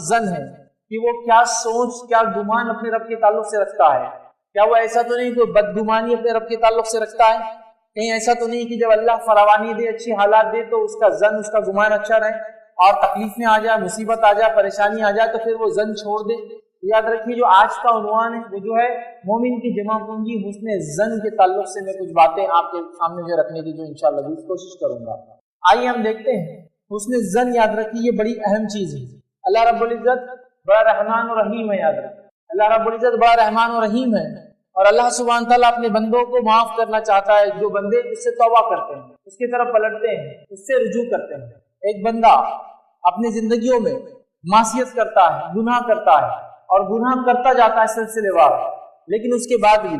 जन है कि वो क्या सोच क्या गुमान अपने रब के ताल्लुक से रखता है। क्या वो ऐसा तो नहीं कोई बदगुमानी अपने रब के ताल्लुक से रखता है? कहीं ऐसा तो नहीं कि जब अल्लाह फरावानी दे, अच्छी हालात दे, तो उसका जन उसका गुमान अच्छा रहे, और तकलीफ में आ जाए, मुसीबत आ जाए, परेशानी आ जाए तो फिर वो जन छोड़ दे। याद रखिए जो आज का उन्वान है वो जो है मोमिन की जमा पूंजी हुस्न जन के ताल्लुक से मैं कुछ बातें आपके सामने जो रखने की जो इंशाअल्लाह कोशिश करूंगा। आइए हम देखते हैं हुस्न जन। याद रखिए ये बड़ी अहम चीज है। अल्लाह रब्बुल इज्जत बड़ा रहमान और रहीम है। याद रखिए अल्लाह रब्बुल इज्जत बड़ा रहमान और रहीम है, और अल्लाह सुब्हान तआला अपने बंदों को माफ करना चाहता है। जो बंदे उससे तौबा करते हैं, उसकी तरफ पलटते हैं, उससे रुजू करते हैं। एक बंदा अपनी जिंदगियों में मासियत करता है, गुनाह करता है, और गुनाह करता जाता है सिलसिलेवार, लेकिन उसके बाद भी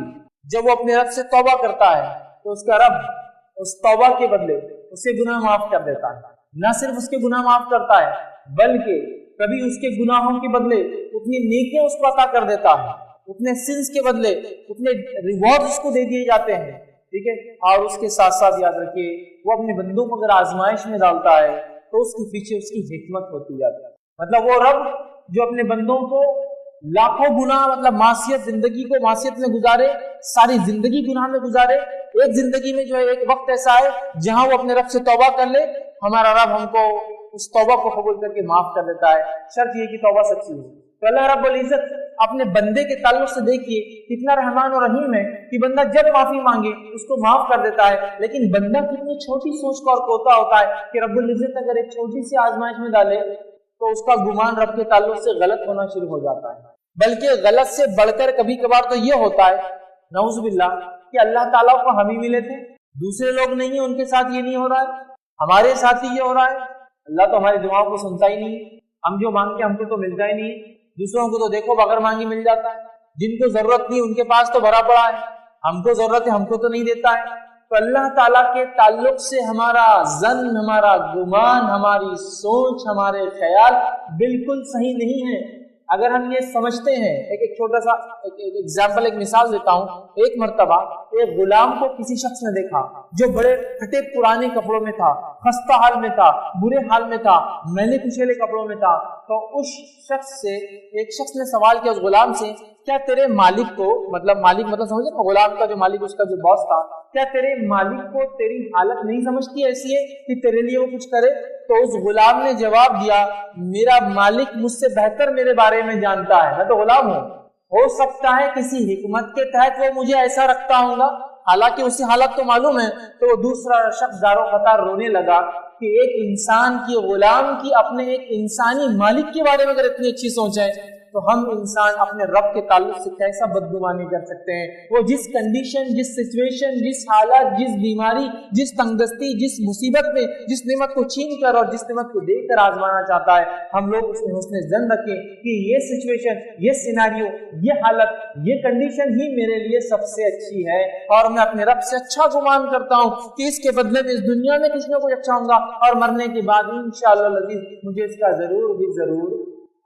जब वो अपने रब से तौबा करता है तो उसका रब उस तौबा के बदले उसे गुनाह माफ कर देता है। न सिर्फ उसके गुनाह माफ करता है, बल्कि कभी उसके गुनाहों के बदले उतनी नेकियां उसको अता कर देता है, उतने सिंस के बदले उतने रिवॉर्ड उसको दे दिए जाते हैं। ठीक है, और उसके साथ साथ याद रखिए वो अपने बंदों को अगर आजमाइश में डालता है तो उसके पीछे उसकी हिकमत होती जाती है। मतलब वो रब जो अपने बंदों को लाखों गुना मतलब मासियत, जिंदगी को मासियत में गुजारे, सारी जिंदगी गुनाह में गुजारे, एक जिंदगी में जो है एक वक्त ऐसा है जहां वो अपने रब से तौबा कर ले, हमारा रब हमको उस तौबा को कबूल करके माफ कर देता है। शर्त ये कि तौबा सच्ची हो। तो अल्लाह रब्बुल इज्जत अपने बंदे के ताल्लुक से देखिए कितना रहमान और रहीम है कि बंदा जब माफी मांगे उसको माफ कर देता है। लेकिन बंदा कितनी छोटी सोच का और कोता होता है कि रब्बुल इज्जत अगर एक छोटी सी आजमाइश में डाले तो उसका गुमान रब के ताल्लुक से गलत होना शुरू हो जाता है। बल्कि गलत से बढ़कर कभी कभार तो ये होता है नऊजुबिल्लाह कि अल्लाह ताला को हम ही मिले थे, दूसरे लोग नहीं है, उनके साथ ये नहीं हो रहा है, हमारे साथ ही ये हो रहा है। अल्लाह तो हमारी दुआओं को सुनता ही नहीं, हम जो मांगते हमको तो मिलता ही नहीं, दूसरों को तो देखो बगैर मांगी मिल जाता है, जिनको जरूरत नहीं उनके पास तो भरा पड़ा है, हमको जरूरत है हमको तो नहीं देता है। तो अल्लाह ताला के ताल्लुक से हमारा जन, हमारा गुमान, हमारी सोच, हमारे ख्याल बिल्कुल सही नहीं है। अगर हम ये समझते हैं, एक छोटा सा एग्जाम्पल, एक मिसाल देता हूँ। एक मर्तबा एक गुलाम को किसी शख्स ने देखा जो बड़े फटे पुराने कपड़ों में था, खस्ता हाल में था, बुरे हाल में था, मैले कुचेले कपड़ों में था। तो उस शख्स से एक शख्स ने सवाल किया उस गुलाम से, क्या तेरे मालिक को, मतलब मालिक मतलब समझे ना, गुलाम का जो मालिक, उसका जो बॉस था, क्या तेरे मालिक को तेरी हालत नहीं समझती ऐसी है कि तेरे लिए वो कुछ करे? तो उस गुलाम ने जवाब दिया, मेरा मालिक मुझसे बेहतर मेरे बारे में जानता है, मैं तो गुलाम हूँ, हो सकता है किसी हिकमत के तहत वो मुझे ऐसा रखता होगा, हालांकि उसी हालत तो मालूम है। तो वो दूसरा शख्स दारो कतार रोने लगा कि एक इंसान की, गुलाम की अपने एक इंसानी मालिक के बारे में अगर इतनी अच्छी सोच है तो हम इंसान अपने रब के ताल्लुक से कैसा बदगुमानी कर सकते हैं। वो जिस कंडीशन, जिस सिचुएशन, जिस हालत, जिस बीमारी, जिस तंगदस्ती, जिस मुसीबत में, जिस नेमत को छीन कर और जिस नेमत को देकर आजमाना चाहता है, हम लोग उसमें हुस्न ज़न रखें कि ये सिचुएशन, ये सिनारियो, ये हालत, ये कंडीशन ही मेरे लिए सबसे अच्छी है, और मैं अपने रब से अच्छा गुमान करता हूँ कि इसके बदले में इस दुनिया में कुछ ना कुछ अच्छा होगा, और मरने के बाद इंशाअल्लाह अज़ीज़ मुझे इसका जरूर भी जरूर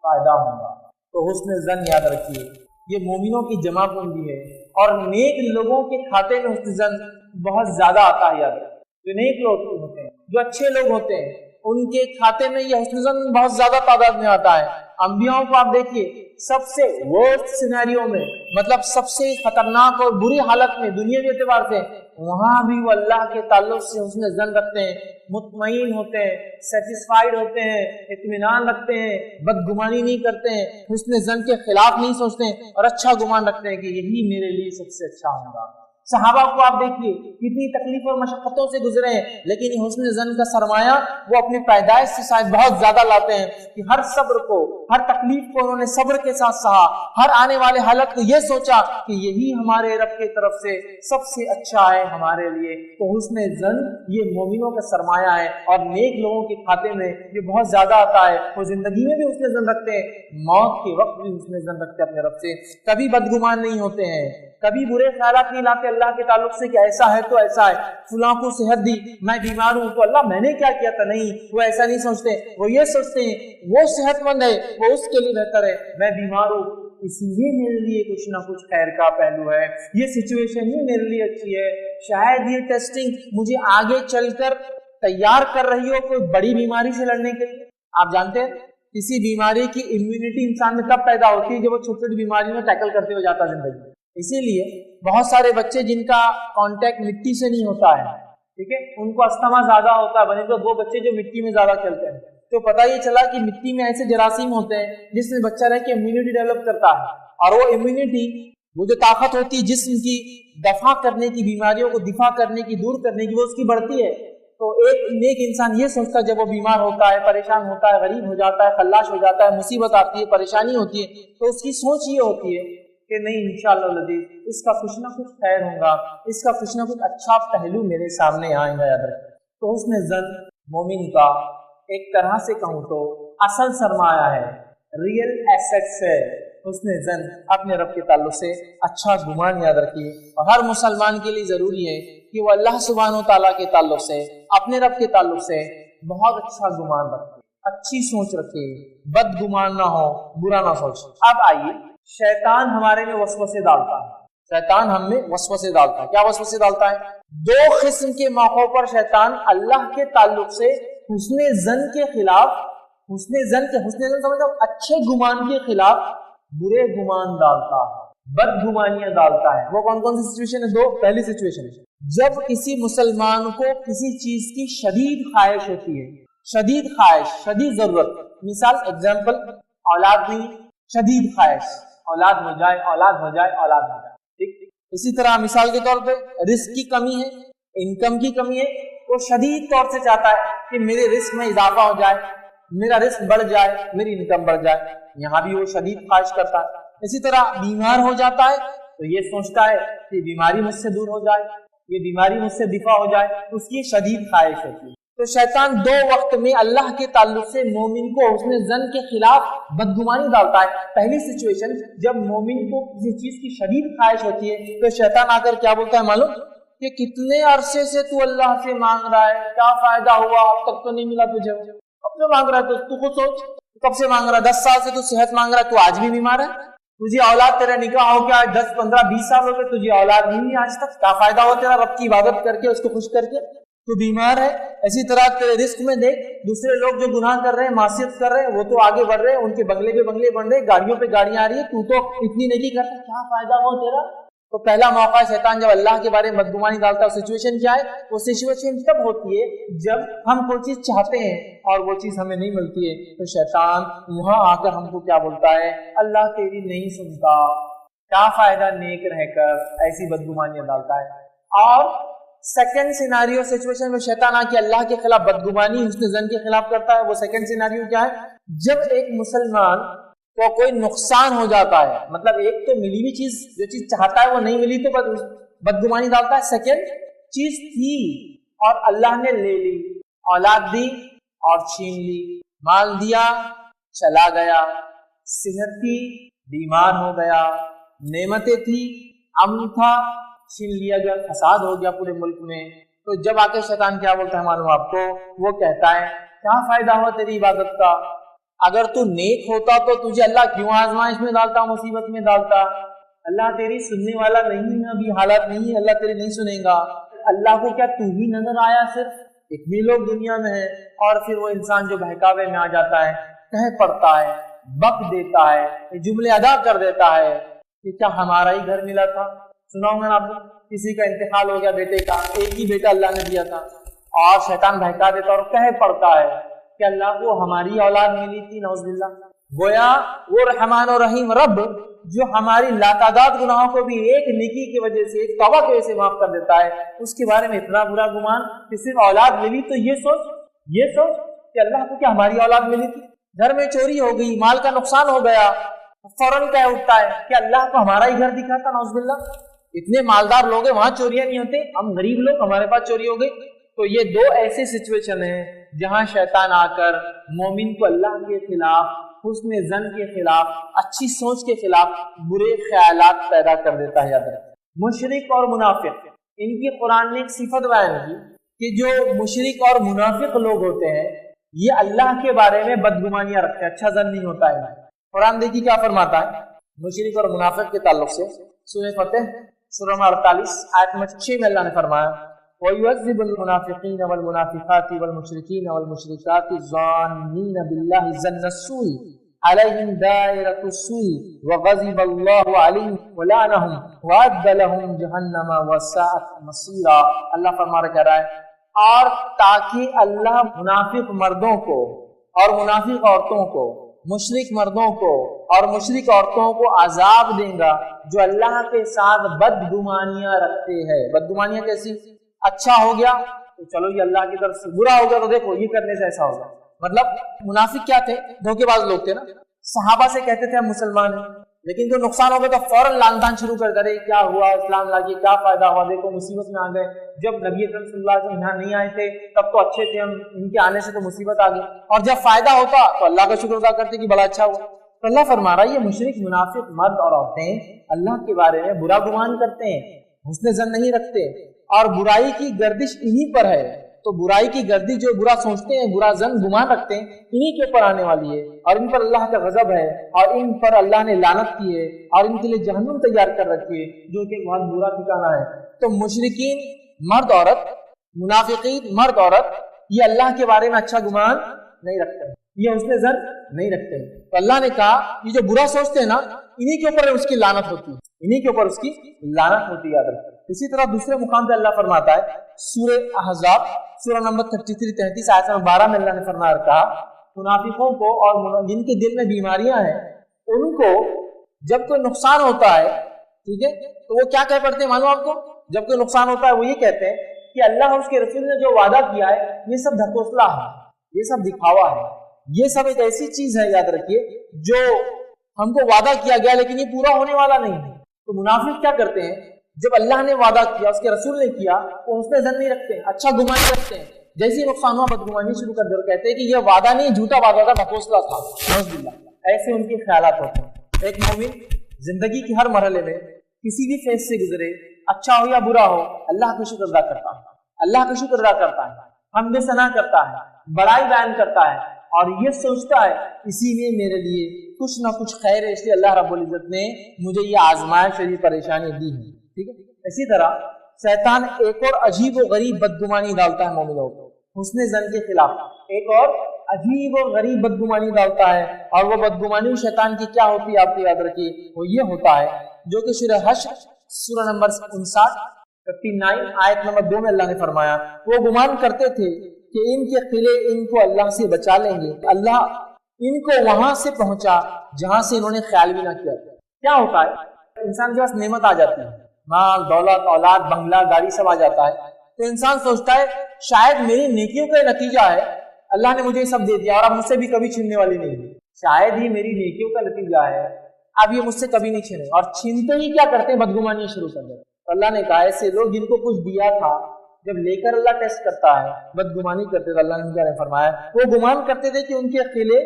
फायदा होगा। तो हुस्न ज़न याद रखिए ये मोमिनों की जमा पूंजी है, और नेक लोगों के खाते में हुस्न ज़न बहुत ज्यादा आता है। याद रखिए जो नेक लोग होते हैं, जो अच्छे लोग होते हैं, उनके खाते में यह हुस्न ज़न बहुत ज्यादा तादाद में आता है। अंबियाओं को आप देखिए, सबसे वर्स्ट सिनेरियो में, मतलब सबसे खतरनाक और बुरी हालत में दुनियावी एतबार से, वहां भी वो अल्लाह के ताल्लुक से हुस्न ज़न रखते हैं, मुतमईन होते हैं, सेटिस्फाइड होते हैं, इत्मीनान रखते हैं, बदगुमानी नहीं करते हैं, हुस्न ज़न के खिलाफ नहीं सोचते हैं, और अच्छा गुमान रखते हैं कि यही मेरे लिए सबसे अच्छा होगा। सहाबा को आप देखिए कितनी तकलीफ और मशक्कतों से गुजरे हैं, लेकिन ये हुस्न ज़न का सरमाया वो अपनी पैदाइश से शायद बहुत ज्यादा लाते हैं कि हर सब्र को, हर तकलीफ को उन्होंने सब्र के साथ सहा, हर आने वाले हालत को ये सोचा कि यही हमारे रब की तरफ से सबसे अच्छा है हमारे लिए। तो हुस्न ज़न ये मोमिनों का सरमाया है, और नेक लोगों के खाते में ये बहुत ज्यादा आता है। वो जिंदगी में भी हुस्न ज़न रखते हैं, मौत के वक्त भी हुस्न ज़न रखते हैं अपने रब से, कभी बदगुमान नहीं होते हैं, कभी बुरे ख्यालात नहीं लाते अल्लाह के ताल्लुक से कि ऐसा है तो ऐसा है, फुलां को सेहत दी, मैं बीमार हूं तो अल्लाह मैंने क्या किया था, नहीं, वो ऐसा नहीं सोचते। वो ये सोचते हैं वो सेहतमंद है, वो उसके लिए बेहतर है, मैं बीमार हूं इसीलिए मेरे लिए कुछ ना कुछ खैर का पहलू है, ये सिचुएशन ही मेरे लिए अच्छी है, शायद ये टेस्टिंग मुझे आगे चलकर तैयार कर रही हो कोई बड़ी बीमारी से लड़ने के लिए। आप जानते हैं किसी बीमारी की इम्यूनिटी इंसान में तब पैदा होती है जब वो छोटी छोटी बीमारियों में टैकल करते हुए जाता है जिंदगी में। इसीलिए बहुत सारे बच्चे जिनका कांटेक्ट मिट्टी से नहीं होता है, ठीक है, उनको अस्थमा ज्यादा होता है, बने तो वो बच्चे जो मिट्टी में ज्यादा खेलते हैं। तो पता ये चला कि मिट्टी में ऐसे जरासीम होते हैं जिसमें बच्चा रह के इम्यूनिटी डेवलप करता है, और वो इम्यूनिटी, वो जो ताकत होती है जिस्म की दफा करने की, बीमारियों को दिफा करने की, दूर करने की, वो उसकी बढ़ती है। तो एक नेक इंसान ये सोचता है जब वो बीमार होता है, परेशान होता है, गरीब हो जाता है, खल्लाश हो जाता है, मुसीबत आती है, परेशानी होती है, तो उसकी सोच ये होती है कि नहीं, इंशाअल्लाह लजीज इसका कुछ ना कुछ खैर होगा, इसका कुछ ना कुछ अच्छा पहलू मेरे सामने आएगा। याद रखें, तो हुस्न ज़न मोमिन का एक तरह से कहूँ तो असल सरमाया है, रियल एसेट्स है। हुस्न ज़न अपने रब के ताल्लुक से अच्छा गुमान याद रखिए, और हर मुसलमान के लिए जरूरी है कि वो अल्लाह सुब्हानहू तआला के ताल्लुक से, अपने रब के ताल्लुक से बहुत अच्छा गुमान रखे, अच्छी सोच रखे, बदगुमान ना हो, बुरा ना सोचे। अब आइए, शैतान हमारे में वसवसे डालता है, शैतान हम में वसवसे डालता है। क्या वसवसे डालता है? दो किस्म के मौकों पर शैतान अल्लाह के ताल्लुक से हुस्ने ज़न के खिलाफ, हुस्ने ज़न समझो अच्छे गुमान के खिलाफ बुरे गुमान डालता है, बदगुमानियां डालता है। वो कौन कौन सी सिचुएशन है? दो। पहली सिचुएशन है जब किसी मुसलमान को किसी चीज की शदीद ख्वाहिश होती है, शदीद ख्वाहिश, शदीद जरूरत। मिसाल, एग्जाम्पल, औलाद नहीं, शदीद ख्वाहिश, औलाद हो जाए, औलाद हो जाए, औलाद हो जाए, ठीक। इसी तरह मिसाल के तौर पे रिस्क की कमी है, इनकम की कमी है, वो शदीद तौर से चाहता है कि मेरे रिस्क में इजाफा हो जाए, मेरा रिस्क बढ़ जाए, मेरी इनकम बढ़ जाए, यहाँ भी वो शदीद ख्वाहिश करता है। इसी तरह बीमार हो जाता है तो ये सोचता है कि बीमारी मुझसे दूर हो जाए, ये बीमारी मुझसे दिफा हो जाए, उसकी शदीद ख्वाहिश होती है। तो शैतान दो वक्त में अल्लाह के ताल्लुक से मोमिन को हुस्ने ज़न के खिलाफ बदगुमानी डालता है। पहली सिचुएशन, जब मोमिन को किसी चीज की शदीद ख्वाहिश होती है तो शैतान आकर क्या बोलता है मालूम? कि कितने अरसे से तू अल्लाह से मांग रहा है, क्या फायदा हुआ, अब तक तो नहीं मिला तुझे, कब से मांग रहा है? तो तू खुद सोच, कब से मांग रहा है? 10 साल से तू सेहत मांग रहा है, तू आज भी बीमार है, तुझे औलाद, तेरा निकाह हो गया 10, 15, 20 साल हो गए, तुझे औलाद नहीं आज तक, क्या फायदा हुआ तेरा रब की इबादत करके, उसको खुश करके? तू बीमार है। इसी तरह तेरे रिस्क में देख, दूसरे लोग जो गुनाह कर रहे हैं, मासियत कर रहे हैं, वो तो आगे बढ़ रहे हैं, उनके बंगले पे बंगले बन रहे हैं, गाड़ियों पे गाड़ियां आ रही है, तू तो इतनी नेकी करता, क्या फायदा हुआ तेरा? तो पहला मौका शैतान जब अल्लाह के बारे में बदगुमानी डालता है, सिचुएशन क्या है? वो सिचुएशन तब होती है जब हम कोई चीज चाहते हैं और वो चीज हमें नहीं मिलती है, तो शैतान वहां आकर हमको क्या बोलता है? अल्लाह तेरी नहीं सुनता, क्या फायदा नेक रहकर, ऐसी बदगुमानियां डालता है। और सेकेंड सिनारियो सिचुएशन में शैतान आके अल्लाह के खिलाफ बदगुमानी हुस्न ज़न के खिलाफ करता है। वो सेकेंड सिनारियो क्या है? जब एक मुसलमान को कोई नुकसान हो जाता है, मतलब एक तो मिली हुई चीज, जो चीज चाहता है वो नहीं मिली तो बदगुमानी डालता है। सेकेंड चीज थी और अल्लाह ने ले ली, औलाद दी और छीन ली, माल दिया चला गया, सेहत थी बीमार हो गया, नेमतें थी अमन था छीन लिया गया, फसाद हो गया पूरे मुल्क में। तो जब आके शैतान क्या बोलता है मालूम आपको? वो कहता है क्या फायदा हुआ तेरी इबादत का, अगर तू नेक होता तो तुझे अल्लाह क्यों आजमाइश में डालता, मुसीबत में डालता? अल्लाह तेरी सुनने वाला नहीं है, अभी हालात नहीं है, अल्लाह तेरी नहीं सुनेगा। अल्लाह को क्या तू ही नजर आया? सिर्फ इतने लोग दुनिया में है। और फिर वो इंसान जो बहकावे में आ जाता है, कह पड़ता है, बक देता है, जुमले अदा कर देता है कि क्या हमारा ही घर मिला था? सुना होगा ना आपको, किसी का इंतकाल हो गया बेटे का, एक ही बेटा अल्लाह ने दिया था, और शैतान बहका देता और कह पड़ता है कि अल्लाह को हमारी औलाद मिली थी, नौज़ुबिल्लाह। गोया वो रहमान और रहीम रब जो हमारी लातादाद गुनाहों को भी एक नेकी की वजह से, एक तौबा की वजह से माफ कर देता है, उसके बारे में इतना बुरा गुमान कि सिर्फ औलाद मिली तो ये सोच कि अल्लाह को क्या हमारी औलाद मिली थी? घर में चोरी हो गई, माल का नुकसान हो गया, फौरन कह उठता है कि अल्लाह को हमारा ही घर दिखा था, नौज़ुबिल्लाह। इतने मालदार लोग हैं, वहां चोरियां नहीं होते, हम गरीब लोग, हमारे पास चोरी हो गई। तो ये दो ऐसे सिचुएशन है जहां शैतान आकर मोमिन को अल्लाह के खिलाफ, हुस्न ज़न के खिलाफ, अच्छी सोच के खिलाफ बुरे ख्यालात पैदा कर देता है। याद रखें, मुशरिक और मुनाफिक, इनकी कुरान ने एक सिफत बयान की कि जो मुशरिक और मुनाफिक लोग होते हैं ये अल्लाह के बारे में बदगुमानियां रखते हैं, अच्छा ज़न नहीं होता है। कुरान देखिए क्या फरमाता है मुशरिक और मुनाफिक के ताल्लुक से। सूरह फतह सूरह 48 आयत नंबर 6 में अल्लाह ने फरमाया, وَيُعَذِّبُ الْمُنَافِقِينَ وَالْمُنَافِقَاتِ وَالْمُشْرِكِينَ وَالْمُشْرِكَاتِ الظَّانِّينَ بِاللَّهِ ظَنَّ السُّوءِ عَلَيْهِمْ دَائِرَةُ السُّوءِ وَغَضِبَ اللَّهُ عَلَيْهِمْ وَلَعَنَهُمْ وَأَعَدَّ لَهُمْ جَهَنَّمَ وَسَاءَتْ مَصِيرًا. اللہ فرما رہا ہے اور تاکہ اللہ منافق مردوں کو اور منافق عورتوں کو، مشرک مردوں کو اور مشرک عورتوں کو عذاب دیں گا جو اللہ کے ساتھ بدگمانیاں رکھتے ہیں. بدگمانیاں کیسی؟ اچھا ہو گیا تو چلو یہ اللہ کی طرف سے، برا ہو گیا تو دیکھو یہ کرنے سے ایسا ہوگا. مطلب منافق کیا تھے؟ دھوکے باز لوگ تھے نا. صحابہ سے کہتے تھے ہم مسلمان ہیں، لیکن جو نقصان ہو گیا تو فوراً لان تان شروع کر دے، کیا ہوا اسلام لا کے کیا فائدہ ہوا، دیکھو مصیبت میں آ گئے. جب نبی اکرم صلی اللہ علیہ وسلم یہاں نہیں آئے تھے تب تو اچھے تھے ہم، ان کے آنے سے تو مصیبت آ گئی، اور جب فائدہ ہوتا تو اللہ کا شکر ادا کرتے کہ بڑا اچھا ہوا. تو اللہ فرما رہا ہے یہ مشرک منافق مرد اور عورتیں اللہ کے بارے میں برا گمان کرتے ہیں، حسن ظن نہیں رکھتے، اور برائی کی گردش انہی پر ہے. تو برائی کی گردش جو برا سوچتے ہیں، برا ظن گمان رکھتے ہیں، انہی کے اوپر آنے والی ہے، اور ان پر اللہ کا غضب ہے، اور ان پر اللہ نے لعنت کی ہے، اور ان کے لیے جہنم تیار کر رکھی ہے جو کہ بہت برا ٹھکانہ ہے. تو مشرکین مرد عورت، منافقین مرد عورت، یہ اللہ کے بارے میں اچھا گمان نہیں رکھتے، یہ حسن ظن نہیں رکھتے. تو اللہ نے کہا یہ جو برا سوچتے ہیں نا انہی کے اوپر اس کی لعنت ہوتی ہے، انہی کے اوپر اس کی لعنت ہوتی ہے. یاد رکھیں. اسی طرح دوسرے مقام پہ اللہ فرماتا ہے سورہ احزاب سورہ نمبر 33-33 آیت نمبر 12 میں اللہ نے فرمایا کہا منافقوں کو اور جن کے دل میں بیماریاں ہیں ان کو جب کوئی نقصان ہوتا ہے، ٹھیک ہے، تو وہ کیا کہہ پڑتے ہیں معلوم آپ کو؟ جب کوئی نقصان ہوتا ہے وہ یہ کہتے ہیں کہ اللہ اور اس کے رسول نے جو وعدہ کیا ہے یہ سب ڈھکوسلا ہے، یہ سب دکھاوا ہے، یہ سب ایک ایسی چیز ہے یاد رکھیے جو ہم کو وعدہ کیا گیا لیکن یہ پورا ہونے والا نہیں ہے. تو منافق کیا کرتے ہیں جب اللہ نے وعدہ کیا اس کے رسول نے کیا وہ حسن ظن نہیں رکھتے، اچھا گمان رکھتے ہیں. جیسے ہی نقصان ہوا بدگمانی شروع کر دے اور کہتے ہیں کہ یہ وعدہ نہیں جھوٹا وعدہ تھا، ڈھکوسلا تھا. ایسے ان کے خیالات ہوتے ہیں. ایک مومن زندگی کے ہر مرحلے میں کسی بھی فیز سے گزرے، اچھا ہو یا برا ہو، اللہ کا شکر ادا کرتا ہے، اللہ کا شکر ادا کرتا ہے، حمد ثنا کرتا ہے، بڑائی بیان کرتا ہے، اور یہ سوچتا ہے اسی میں میرے لیے کچھ نہ کچھ خیر ہے، اس لیے اللہ رب العزت نے مجھے یہ آزمائش اور یہ پریشانی دی ہے. ٹھیک ہے. اسی طرح شیطان ایک اور عجیب و غریب بدگمانی ڈالتا ہے مومنوں کو حسن ظن کے خلاف، ایک اور عجیب اور غریب بدگمانی ڈالتا ہے. اور وہ بدگمانی شیطان کی کیا ہوتی ہے آپ کو یاد رکھیے، وہ یہ ہوتا ہے جو کہ سورہ حشر سورہ نمبر 59 آیت نمبر 2 میں اللہ نے فرمایا وہ گمان کرتے تھے کہ ان کے قلعے ان کو اللہ سے بچا لیں گے، اللہ ان کو وہاں سے پہنچا جہاں سے انہوں نے خیال بھی نہ کیا. کیا ہوتا ہے انسان کے پاس نعمت آ جاتی ہے، مال دولت اولاد بنگلہ گاڑی سب آ جاتا ہے، تو انسان سوچتا ہے شاید میری نیکیوں کا نتیجہ ہے اللہ نے مجھے یہ سب دے دیا اور اب مجھ سے بھی کبھی چھیننے والی نہیں ہے، شاید ہی میری نیکیوں کا نتیجہ ہے اب یہ مجھ سے کبھی نہیں چھینے. اور چھینتے ہی کیا کرتے ہیں بدگمانی شروع کر دیتے. اللہ نے کہا ایسے لوگ جن کو کچھ دیا تھا جب لے کر اللہ ٹیسٹ کرتا ہے بدگمانی کرتے تھے. اللہ نے فرمایا وہ گمان کرتے تھے کہ ان کے قلعے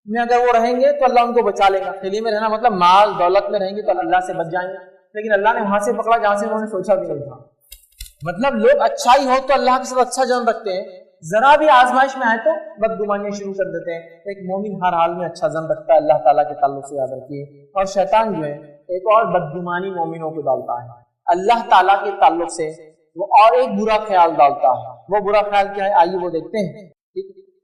میں اگر وہ رہیں گے تو اللہ ان کو بچا لے گا. قلعے میں رہنا مطلب مال دولت میں رہیں گے تو اللہ سے بچ جائیں گے، لیکن اللہ نے وہاں سے پکڑا جہاں سے انہوں نے سوچا بھی نہیں تھا. مطلب لوگ اچھائی ہو تو اللہ کے ساتھ اچھا جان رکھتے ہیں، ذرا بھی آزمائش میں آئے تو بدگمانی شروع کر دیتے ہیں. ایک مومن ہر حال میں اچھا جان رکھتا ہے اللہ تعالیٰ کے تعلق سے یاد رکھیے. اور شیطان جو ہے ایک اور بدگمانی مومنوں کو ڈالتا ہے اللہ تعالیٰ کے تعلق سے، وہ اور ایک برا خیال ڈالتا ہے. وہ برا خیال کیا ہے آئیے وہ دیکھتے ہیں.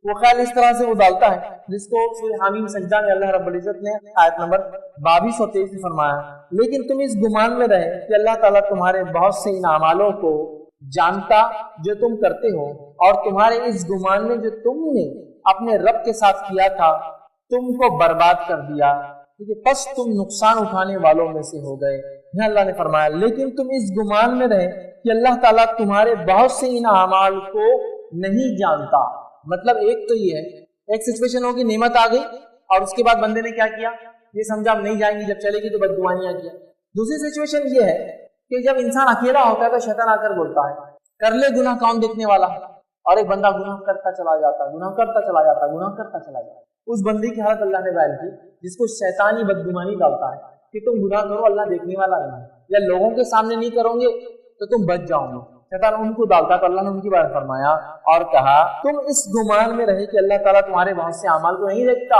وہ خیال اس طرح سے وہ ڈالتا ہے جس کو سورہ حامیم سجدہ میں اللہ رب العزت نے آیت نمبر 22 اور 23 میں فرمایا لیکن تم اس گمان میں رہے کہ اللہ تعالیٰ تمہارے بہت سے ان اعمالوں کو جانتا جو تم کرتے ہو، اور تمہارے اس گمان میں جو تم نے اپنے رب کے ساتھ کیا تھا تم کو برباد کر دیا، پس تم نقصان اٹھانے والوں میں سے ہو گئے. یہاں اللہ نے فرمایا لیکن تم اس گمان میں رہے کہ اللہ تعالیٰ تمہارے بہت سے ان اعمال کو نہیں جانتا. مطلب ایک تو یہ ہے ایک سچویشن ہوگی نعمت آ گئی اور اس کے بعد بندے نے کیا کیا یہ سمجھا ہم نہیں جائیں گے، جب چلے گی تو بدگمانیاں کیا. دوسری سچویشن یہ ہے کہ جب انسان اکیلا ہوتا ہے تو شیطان آ کر بولتا ہے کر لے گناہ کون دیکھنے والا، اور ایک بندہ گناہ کرتا چلا جاتا گناہ کرتا چلا جاتا گناہ کرتا چلا جاتا. اس بندے کی حالت اللہ نے بیان کی جس کو شیطانی بدگمانی ڈالتا ہے کہ تم گناہ کرو اللہ دیکھنے والا نہیں، یا لوگوں کے سامنے نہیں کرو گے تو تم بچ جاؤ گے. شیطان ان کو ڈالتا تو اللہ نے ان کی بات فرمایا اور کہا تم اس گمان میں رہے کہ اللہ تعالیٰ تمہارے بہت سے اعمال کو نہیں دیکھتا.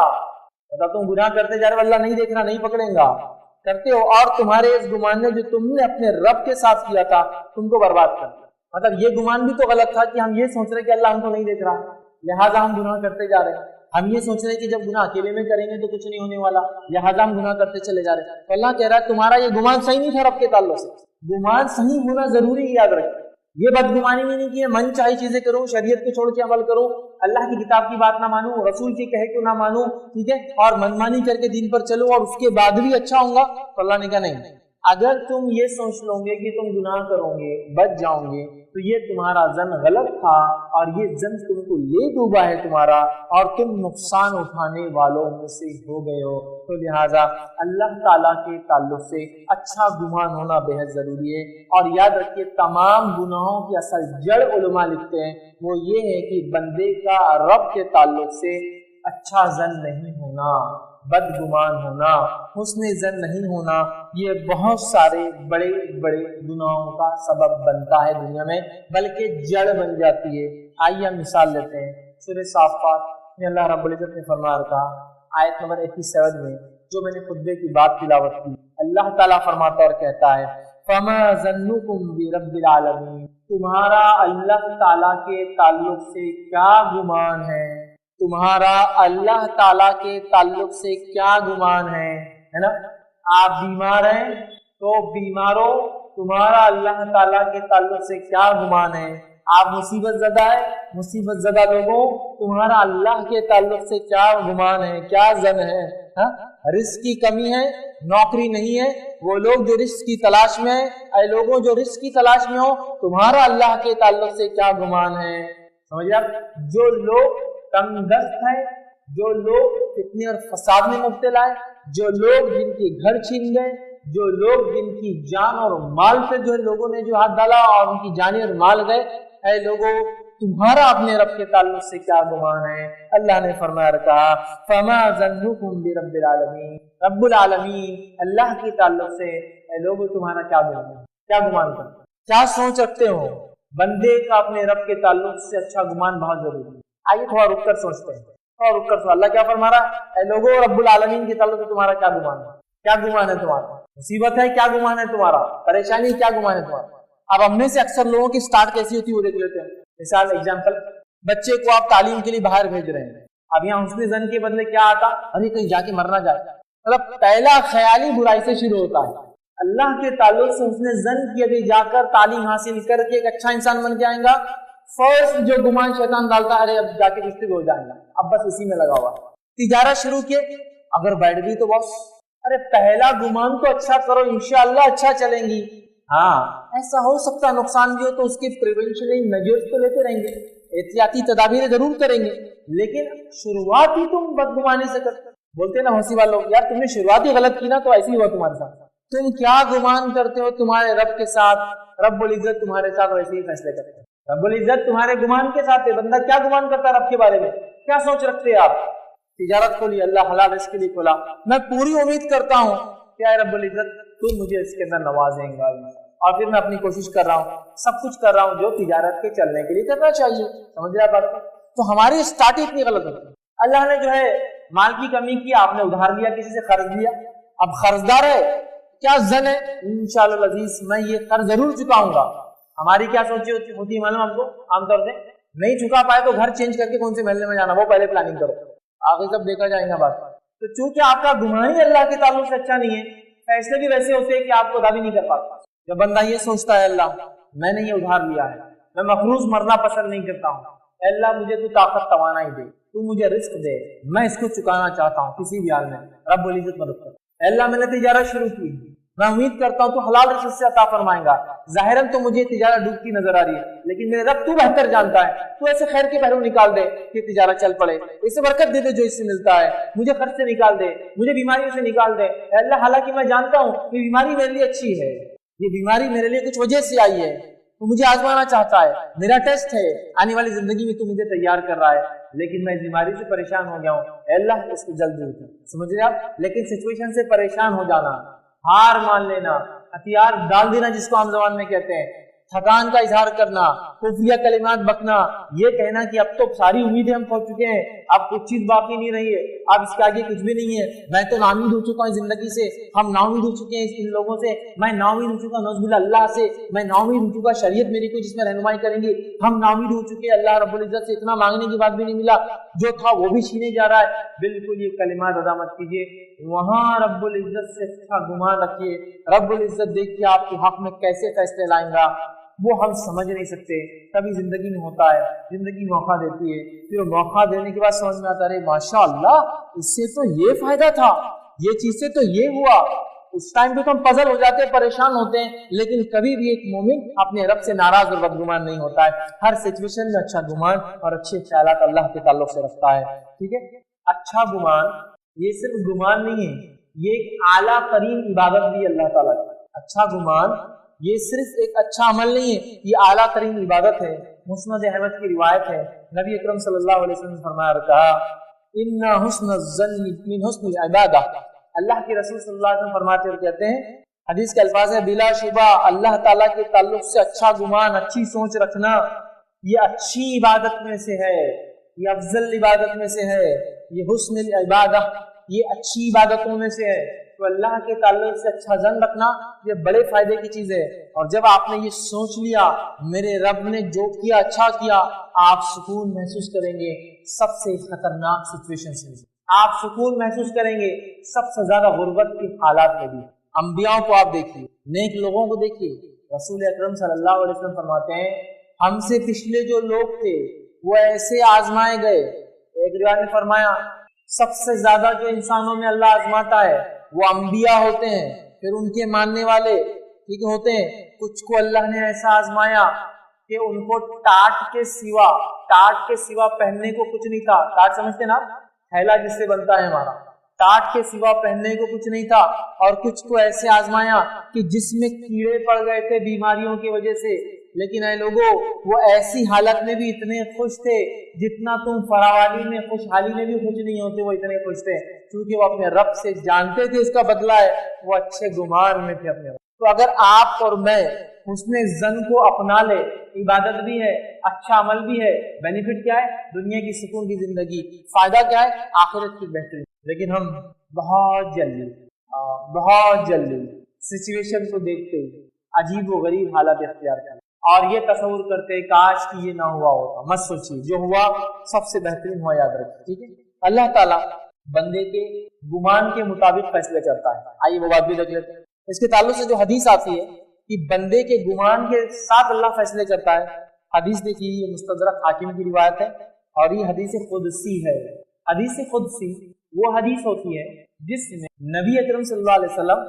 تم گناہ کرتے جا رہے اللہ نہیں دیکھ رہا نہیں پکڑیں گا کرتے ہو، اور تمہارے اس گمان نے جو تم نے اپنے رب کے ساتھ کیا تھا تم کو برباد کر دیا. मतलब ये गुमान भी तो गलत था कि हम ये सोच रहे कि अल्लाह हमको नहीं देख रहा, लिहाजा हम गुनाह करते जा रहे हैं। हम ये सोच रहे हैं कि जब गुनाह अकेले में करेंगे तो कुछ नहीं होने वाला, लिहाजा हम गुनाह करते चले जा रहे हैं। तो अल्लाह कह रहा है तुम्हारा ये गुमान सही नहीं था रब के ताल्लुक से। गुमान सही होना जरूरी है, याद रखें। ये बदगुमानी में नहीं कि ये मन चाही चीजें करूं, शरीयत को छोड़ के अमल करूं, अल्लाह की किताब की बात ना मानूं, रसूल के कहे को ना मानूं, ठीक है, और मनमानी करके दीन पर चलो और उसके बाद भी अच्छा होगा। तो अल्लाह ने कहा नहीं, अगर तुम ये सोच लोगे कि तुम गुनाह करोगे बच जाओगे तो ये तुम्हारा जन गलत था और ये जन तुमको ले डूबा है तुम्हारा, और तुम नुकसान उठाने वालों में से हो गए हो। तो लिहाजा अल्लाह ताला के ताल्लुक से अच्छा गुमान होना बेहद जरूरी है। और याद रखिए तमाम गुनाहों की असल जड़ उलमा लिखते हैं वो ये है कि बंदे का रब के ताल्लुक से अच्छा जन नहीं होना, बदगुमान होना, हुस्न जन नहीं होना, ये बहुत सारे बड़े बड़े गुनाहों का सबब बनता है दुनिया में, बल्कि जड़ बन जाती है। आइए हम मिसाल लेते हैं। सूरह साफ़ात में अल्लाह रब्बुल इज़्ज़त ने फरमा रखा आयत नंबर 87 में, जो मैंने खुतबे की बात तिलावत की, अल्लाह ताला फरमाता और कहता है फमा ज़न्नुकुम बिरब्बिल आलमीन, तुम्हारा अल्लाह ताला के ताल्लुक से क्या गुमान है, तुम्हारा अल्लाह ताला के ताल्लुक से क्या गुमान है ना। आप बीमार हैं तो बीमारों, तुम्हारा अल्लाह ताला के ताल्लुक से क्या गुमान है। आप मुसीबत ज़दा है, मुसीबत ज़दा लोगों, तुम्हारा अल्लाह के ताल्लुक से क्या गुमान है, क्या जन है। हाँ, रिस्क की कमी है, नौकरी नहीं है, वो लोग जो रिस्क की तलाश में है, ऐ लोगों जो रिस्क की तलाश में हो, तुम्हारा अल्लाह के ताल्लुक से क्या गुमान है। समझ आप, जो लोग तंगदस्त है, जो लोग फितने और फसाद में मुब्तला है, जो लोग जिनके घर छीन गए, जो लोग जिनकी जान और माल पे जो है लोगों ने जो हाथ डाला और उनकी जाने और माल गए, ऐ लोगों तुम्हारा अपने रब के ताल्लुक से क्या गुमान है। अल्लाह ने फरमाया रखा फमा ज़न्नुकुम बिरब्बिल आलमीन, रब्बुल आलमीन अल्लाह के ताल्लुक से ऐ लोगों तुम्हारा क्या गुमान है, क्या गुमान करते, क्या सोच रखते हो। बंदे का अपने रब के ताल्लुक से अच्छा गुमान बहुत जरूरी है। आइए थोड़ा रुक कर सोचते हैं, और रुक कर अल्लाह क्या फरमा रहा है, ऐ लोगों रब्बुल आलमीन के ताल्लुक से तुम्हारा क्या गुमान है, क्या गुमान है तुम्हारा। मुसीबत है, क्या गुमान है तुम्हारा, परेशानी, क्या गुमान है तुम्हारा। अब हमने से अक्सर लोगों की स्टार्ट कैसी होती है वो देख लेते हैं। मिसाल एग्जाम्पल, बच्चे को आप तालीम के लिए बाहर भेज रहे हैं, अब यहाँ हुस्न ज़न के बदले क्या आता, अरे कहीं जाके मरना जाए, मतलब पहला ख्याली बुराई से शुरू होता है। अल्लाह के ताल्लुक से हुस्न ज़न की अभी जाकर तालीम हासिल करके एक अच्छा इंसान बन के आएगा, फर्स्ट जो गुमान शैतान डालता है, अरे अब जाके रिश्ते हो जाएगा, अब बस उसी में लगा हुआ। तिजारत शुरू किए, अगर बैठ गई तो बस, अरे पहला गुमान तो अच्छा करो, इंशाअल्लाह अच्छा चलेंगी। हाँ, ऐसा हो सकता नुकसान भी हो तो उसके प्रिवेंशन मेजर्स तो लेते रहेंगे, एहतियाती तदाबीरें जरूर करेंगे, लेकिन शुरुआत ही तुम बदगुमानी से करते। बोलते ना हंसी वालों, यार तुमने शुरुआत ही गलत की ना तो ऐसे ही हुआ तुम्हारे साथ। तुम क्या गुमान करते हो तुम्हारे रब के साथ, रब्बुल इज्जत तुम्हारे साथ वैसे ही फैसले करते हैं। रब्बुल इज्जत तुम्हारे गुमान के साथ है। बंदा क्या गुमान करता है रब के बारे में, क्या सोच रखते हैं आप। तिजारत खोली, अल्लाह हलाल रिस्क के लिए खोला, मैं पूरी उम्मीद करता हूँ क्या है रब्बुल इज्जत तू मुझे इसके अंदर नवाजेगा, और फिर मैं अपनी कोशिश कर रहा हूँ, सब कुछ कर रहा हूँ जो तिजारत के चलने के लिए करना चाहिए। समझ रहे आप बात को। तो हमारी स्टार्ट इतनी गलत होती है। अल्लाह ने जो है माल की कमी की, आपने उधार लिया, किसी से कर्ज लिया, अब कर्जदार है, क्या जन है इंशाअल्लाह अजीज मैं ये कर्ज जरूर चुकाऊंगा। हमारी क्या सोची होती मालूम हमको, आमतौर से नहीं चुका पाए तो घर चेंज करके कौन से महल्ले में जाना वो पहले प्लानिंग करो, आगे सब देखा जाएगा बात। तो चूंकि आपका गुमान ही अल्लाह के ताल्लुक से अच्छा नहीं है, फैसले भी वैसे होते हैं कि आपको अदा भी नहीं कर पाता। जब बंदा ये सोचता है अल्लाह मैंने ये उधार लिया है, मैं मखरूज मरना पसंद नहीं करता हूँ, अल्लाह मुझे तू ताकत तवाना ही दे, तू मुझे रिस्क दे, मैं इसको चुकाना चाहता हूँ किसी भी हाल में, रब्बुल इज्जत मदद कर। अल्लाह मैंने तिजारत शुरू की, मैं उम्मीद करता हूँ तू हलाल रिस्क से अता फरमाएगा। जाहिरन तो मुझे तिजारत डूबती नजर आ रही है, लेकिन मेरे रब तू बेहतर जानता है, तू ऐसे खैर के पहलू निकाल दे कि तिजारत चल पड़े, इसे बरकत दे दे जो इससे मिलता है, मुझे खर्च से निकाल दे, मुझे बीमारियों से निकाल दे। अल्लाह हालांकि मैं जानता हूँ ये बीमारी मेरे लिए अच्छी है, ये बीमारी मेरे लिए कुछ वजह से आई है, तू मुझे आजमाना चाहता है, मेरा टेस्ट है, आने वाली जिंदगी में तू मुझे तैयार कर रहा है, लेकिन मैं इस बीमारी से परेशान हो गया हूँ, अल्लाह इसको जल्दी उठा। समझ रहे आप। लेकिन सिचुएशन से परेशान हो जाना, हार मान लेना, हथियार डाल देना जिसको आम ज़बान में कहते हैं, थकान का इजहार करना, खुफिया कलिमात बकना, ये कहना कि अब तो सारी उम्मीदें हम खो चुके हैं, अब कुछ चीज बाकी नहीं रही है, अब इसके आगे कुछ भी नहीं है, मैं तो नाउमीद हो चुका हूँ जिंदगी से, हम नाउमीद हो चुके हैं इन लोगों से, मैं नाउमीद हो चुका नौज़ुबिल्लाह अल्लाह से, मैं नाउमीद हो चुका शरीयत मेरी को जिसमें रहनुमाई करेंगे, हम नाउमीद हो चुके हैं अल्लाह रब्बुल इज्जत से, इतना मांगने के बाद भी नहीं मिला, जो था वो भी छीने जा रहा है। बिल्कुल ये कलिमात अदा मत कीजिए, वहां रब्बुल इज्जत से अच्छा गुमान रखिए। रब्बुल इज्जत देखिए आपके हक में कैसे फैसले लाएगा वो हम समझ नहीं सकते। कभी जिंदगी में होता है, जिंदगी मौका देती है, फिर मौका देने के बाद समझ में आता है माशाअल्लाह इससे तो ये फायदा था, ये चीज से तो ये हुआ। उस टाइम पे तो हम पजल हो जाते हैं, परेशान होते हैं, लेकिन कभी भी एक मोमिन अपने रब से नाराज और बदगुमान नहीं होता है। हर सिचुएशन में अच्छा गुमान और अच्छे ख्यालात अल्लाह के ताल्लुक से रखता है। ठीक है, अच्छा गुमान ये सिर्फ गुमान नहीं है, ये एक आला तरीन इबादत भी अल्लाह ताला की। अच्छा गुमान ये सिर्फ एक अच्छा अमल नहीं है, ये आला तरीन इबादत है। मुस्नद अहमद की रिवायत है, नबी अकरम सल्लल्लाहु अलैहि वसल्लम ने फरमाया और कहा, इन्ना हुस्न ज़न्नि मिन हुस्निल इबादा। अल्लाह के रसूल सल्लल्लाहु अलैहि वसल्लम फरमाते और कहते हैं, हदीस के अल्फाज है, बिला शुबा अल्लाह ताला के ताल्लुक से अच्छा गुमान, अच्छी सोच रखना ये अच्छी इबादत में से है, ये अफजल इबादत में से है, ये हुस्नुल इबादा ये अच्छी इबादतों में से है। तो अल्लाह के ताल्लुक से अच्छा जन रखना ये बड़े फायदे की चीज है। और जब आपने ये सोच लिया मेरे रब ने जो किया अच्छा किया, आप सुकून महसूस करेंगे सबसे खतरनाक सिचुएशंस में, आप सुकून महसूस करेंगे सबसे ज्यादा गुर्बत की हालात में भी। अंबियाओं को आप देखिए, नेक लोगों को देखिए, रसूल अकरम सल्लल्लाहु अलैहि वसल्लम फरमाते हैं हमसे पिछले जो लोग थे वो ऐसे आजमाए गए। एक रिवायत में फरमाया सबसे ज्यादा जो इंसानों में अल्लाह आजमाता है वो अंबिया होते हैं, फिर उनके मानने वाले ठीक होते हैं। कुछ को अल्लाह ने ऐसा आजमाया कि उनको टाट के सिवा पहनने को कुछ नहीं था। टाट समझते ना, थैला जिससे बनता है हमारा, टाट के सिवा पहनने को कुछ नहीं था। और कुछ को ऐसे आजमाया कि जिसमें कीड़े पड़ गए थे बीमारियों की वजह से, लेकिन ऐ लोगों वो ऐसी हालत में भी इतने खुश थे जितना तुम फरावानी में खुशहाली में भी खुश नहीं होते, वो इतने खुश थे क्योंकि वो अपने रब से जानते थे इसका बदला है, वो अच्छे गुमान में थे अपने रब। तो अगर आप और मैं उसने जन को अपना ले, इबादत भी है, अच्छा अमल भी है, बेनिफिट क्या है? दुनिया की सुकून की जिंदगी, फायदा क्या है? आखिरत की बेहतरी। लेकिन हम बहुत जल्दी सिचुएशन को देखते ही अजीब व गरीब हालत इख्तियार करते और ये तस्वुर करते काश कि ये ना हुआ होता। मत सोचिए, जो हुआ सबसे बेहतरीन हुआ, याद रखिए। ठीक है, अल्लाह ताला बंदे के गुमान के मुताबिक फैसले करता है। आइए वो बात भी देख लेते हैं। इसके ताल्लुक से जो हदीस आती है कि बंदे के गुमान के साथ अल्लाह फैसले करता है, हदीस देखिए, ये मुस्तदरक हाकिम की रिवायत है और ये हदीस खुदसी है। हदीस खुदसी वो हदीस होती है जिसमें नबी अकरम सल्लल्लाहु अलैहि वसल्लम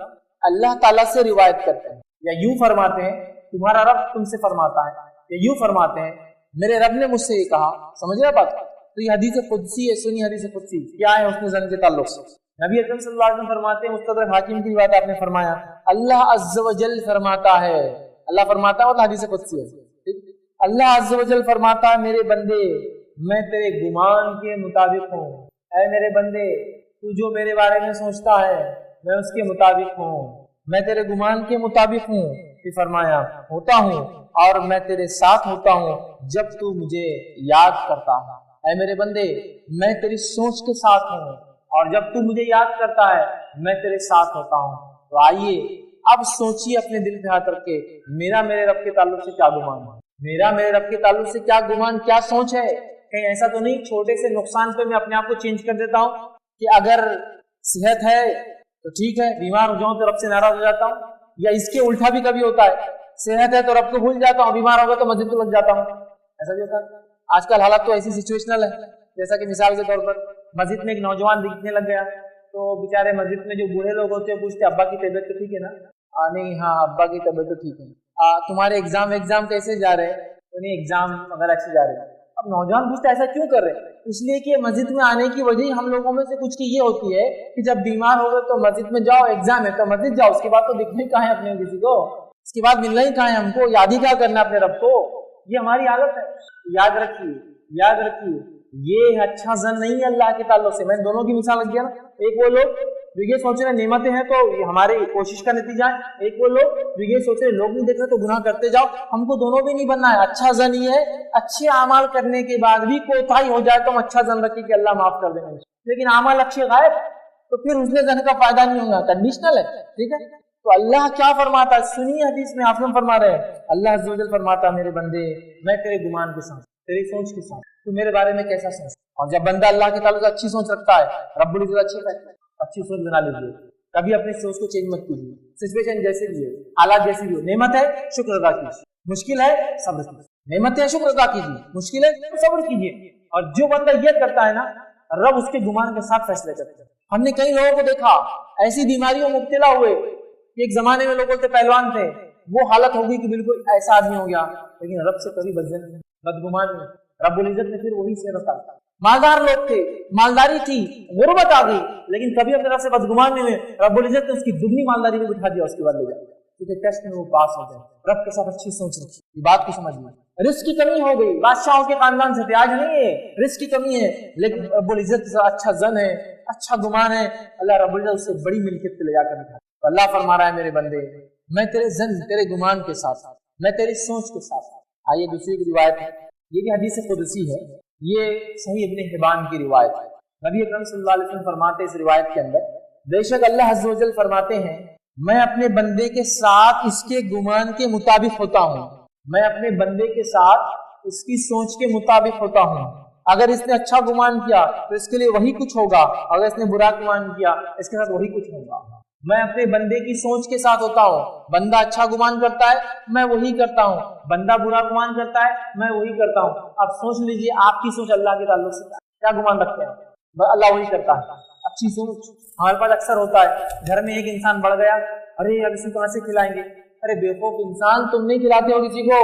अल्लाह ताला से रिवायत करते हैं, या यूं फरमाते हैं तुम्हारा रब तुमसे फरमाता है, या यूं फरमाते हैं मेरे रब ने मुझसे ये कहा। समझ रहे बात? तो ये हदीस खुदसी है। सुनिए हदीस खुदसी क्या है उसने जन के ताल्लुक से। नबी अकरम सल्लल्लाहु अलैहि वसल्लम फरमाते हैं, मुस्तदरक हाकिम की बात आपने फरमाया, अल्लाह अज़्ज़ व जल फरमाता है, अल्लाह फरमाता है, मतलब हदीस खुदसी है। अल्लाह अज़्ज़ व जल फरमाता है, मेरे बंदे मैं तेरे गुमान के मुताबिक हूँ। ऐ मेरे बंदे तू जो मेरे बारे में सोचता है मैं उसके मुताबिक हूँ, मैं तेरे गुमान के मुताबिक हूँ। फिर फरमाया होता हूँ और मैं तेरे साथ होता हूँ जब तू मुझे याद करता है। ऐ मेरे बंदे मैं तेरी सोच के साथ हूँ और जब तू मुझे याद करता है मैं तेरे साथ होता हूँ। तो आइए अब सोचिए अपने दिल पे हाथ रख के, मेरा मेरे रब के ताल्लुक से क्या गुमान है, मेरा मेरे रब के ताल्लुक से क्या गुमान, क्या सोच है। कहीं ऐसा तो नहीं छोटे से नुकसान पे मैं अपने आप को चेंज कर देता हूँ कि अगर सेहत है तो ठीक है, बीमार हो जाऊं तो रब से नाराज हो जाता हूँ, या इसके उल्टा भी कभी होता है, सेहत है तो रब को भूल जाता हूँ, बीमार होगा तो मस्जिद को लग जाता हूँ। ऐसा भी होता है। आजकल हालत तो ऐसी सिचुएशनल है, जैसा कि मिसाल के तौर पर मस्जिद में एक नौजवान दिखने लग गया तो बेचारे मस्जिद में जो बूढ़े लोग होते हैं पूछते अब्बा की तबीयत तो ठीक है ना? नहीं, हाँ अब्बा की तबीयत तो ठीक है। तुम्हारे एग्जाम कैसे जा रहे हैं? तो नहीं, एग्जाम अगर अच्छे जा रहे हैं। अब नौजवान पूछते ऐसा क्यों कर रहे हैं? इसलिए कि मस्जिद में आने की वजह हम लोगों में से कुछ की ये होती है कि जब बीमार हो गए तो मस्जिद में जाओ, एग्जाम है तो मस्जिद जाओ, उसके बाद तो दिखने कहाँ है अपने किसी को, इसके बाद मिलना ही कहाँ है हमको, याद ही क्या करना अपने रब को। ये हमारी आदत है। याद रखिए ये अच्छा जन नहीं है अल्लाह के ताल्लुक से। मैंने दोनों की मिसाल रख दिया ना। एक वो लोग जो ये सोच रहे नेमतें हैं तो ये हमारे कोशिश का नतीजा है, एक वो लोग जो ये सोच रहे लोग नहीं देख रहे तो गुनाह करते जाओ। हमको दोनों भी नहीं बनना है। अच्छा जन ये है, अच्छे अमाल करने के बाद भी कोताही हो जाए तो हम अच्छा जन रखें कि अल्लाह माफ कर देंगे, लेकिन अमाल अच्छे गायब तो फिर उसने जन का फायदा नहीं होगा, कंडीशनल है। ठीक है, तो अल्लाह क्या फरमाता है, सुनिए हदीस में आप फरमा रहे हैं, अल्लाह अज़्ज़ व जल फरमाता है, मेरे बंदे मैं तेरे गुमान के साथ, तेरी सोच के साथ, तू मेरे बारे में कैसा सोच। और जब बंदा अल्लाह के ताल्लुक अच्छी सोच रखता है, रब्बुल इज्जत अच्छी सोच बना लीजिए, कभी अपनी सोच को चेंज मत कीजिए। सिचुएशन जैसे भी हो, हालात जैसी भी हो, नेमत है शुक्र अदा कीजिए, मुश्किल है सब्र कीजिए। नेमत है शुक्र अदा कीजिए, मुश्किल है तो सब्र कीजिए। और जो बंदा ये करता है ना, रब उसके गुमान के साथ फैसले करते हैं। हमने कई लोगों को देखा ऐसी बीमारियों में मुब्तला हुए, एक जमाने में लोग बोलते पहलवान थे, वो हालत होगी कि बिल्कुल ऐसा आदमी हो गया, लेकिन रब से कभी बदगुमान नहीं, रब्बुल इज्जत ने फिर वही से रखा। मालदार लोग थे, मालदारी थी, गुर्बत आ गई, लेकिन कभी अपने रब से बदगुमान नहीं हुए, रब्बुल इज्जत ने उसकी दुगनी मालदारी में बिठा दिया, उसके बाद ले जाए क्योंकि टेस्ट में वो पास हो गए। रब के साथ अच्छी सोच रखी, ये बात को समझ में। रिस्क की कमी हो गई, बादशाहों के खानदान से थे, आज नहीं है, रिस्क की कमी है, लेकिन रब्बुल इज्जत से अच्छा जन है, अच्छा गुमान है, अल्लाह रब्बुल इज्जत उससे बड़ी मिल्कियत पे ले जाकर बिठा। तो अल्लाह फरमा रहा है, मेरे बंदे मैं तेरे जन, तेरे गुमान के साथ, मैं तेरी सोच के साथ। आइए दूसरी की रिवायत है, ये भी हदीस कुदसी है, ये सही इब्न हिब्बान की रिवायत है। नबी अकरम सल्लल्लाहु अलैहि वसल्लम फरमाते इस रिवायत के अंदर, बेशक अल्लाह अज़्ज़ व जल फरमाते हैं, मैं अपने बंदे के साथ इसके गुमान के मुताबिक होता हूँ, मैं अपने बंदे के साथ इसकी सोच के मुताबिक होता हूँ। अगर इसने अच्छा गुमान किया तो इसके लिए वही कुछ होगा, अगर इसने बुरा गुमान किया इसके साथ वही कुछ होगा। मैं अपने बंदे की सोच के साथ होता हूँ, बंदा अच्छा गुमान करता है मैं वही करता हूँ, बंदा बुरा गुमान करता है मैं वही करता हूँ। अब सोच लीजिए आपकी सोच अल्लाह के ताल्लुक से क्या गुमान रखते हैं, अल्लाह वही करता है। अच्छी सोच हमारे पास अक्सर होता है, घर में एक इंसान बढ़ गया, अरे अब इसी कहाँ से खिलाएंगे, अरे बेवकूफ इंसान तुम नहीं खिलाते हो किसी को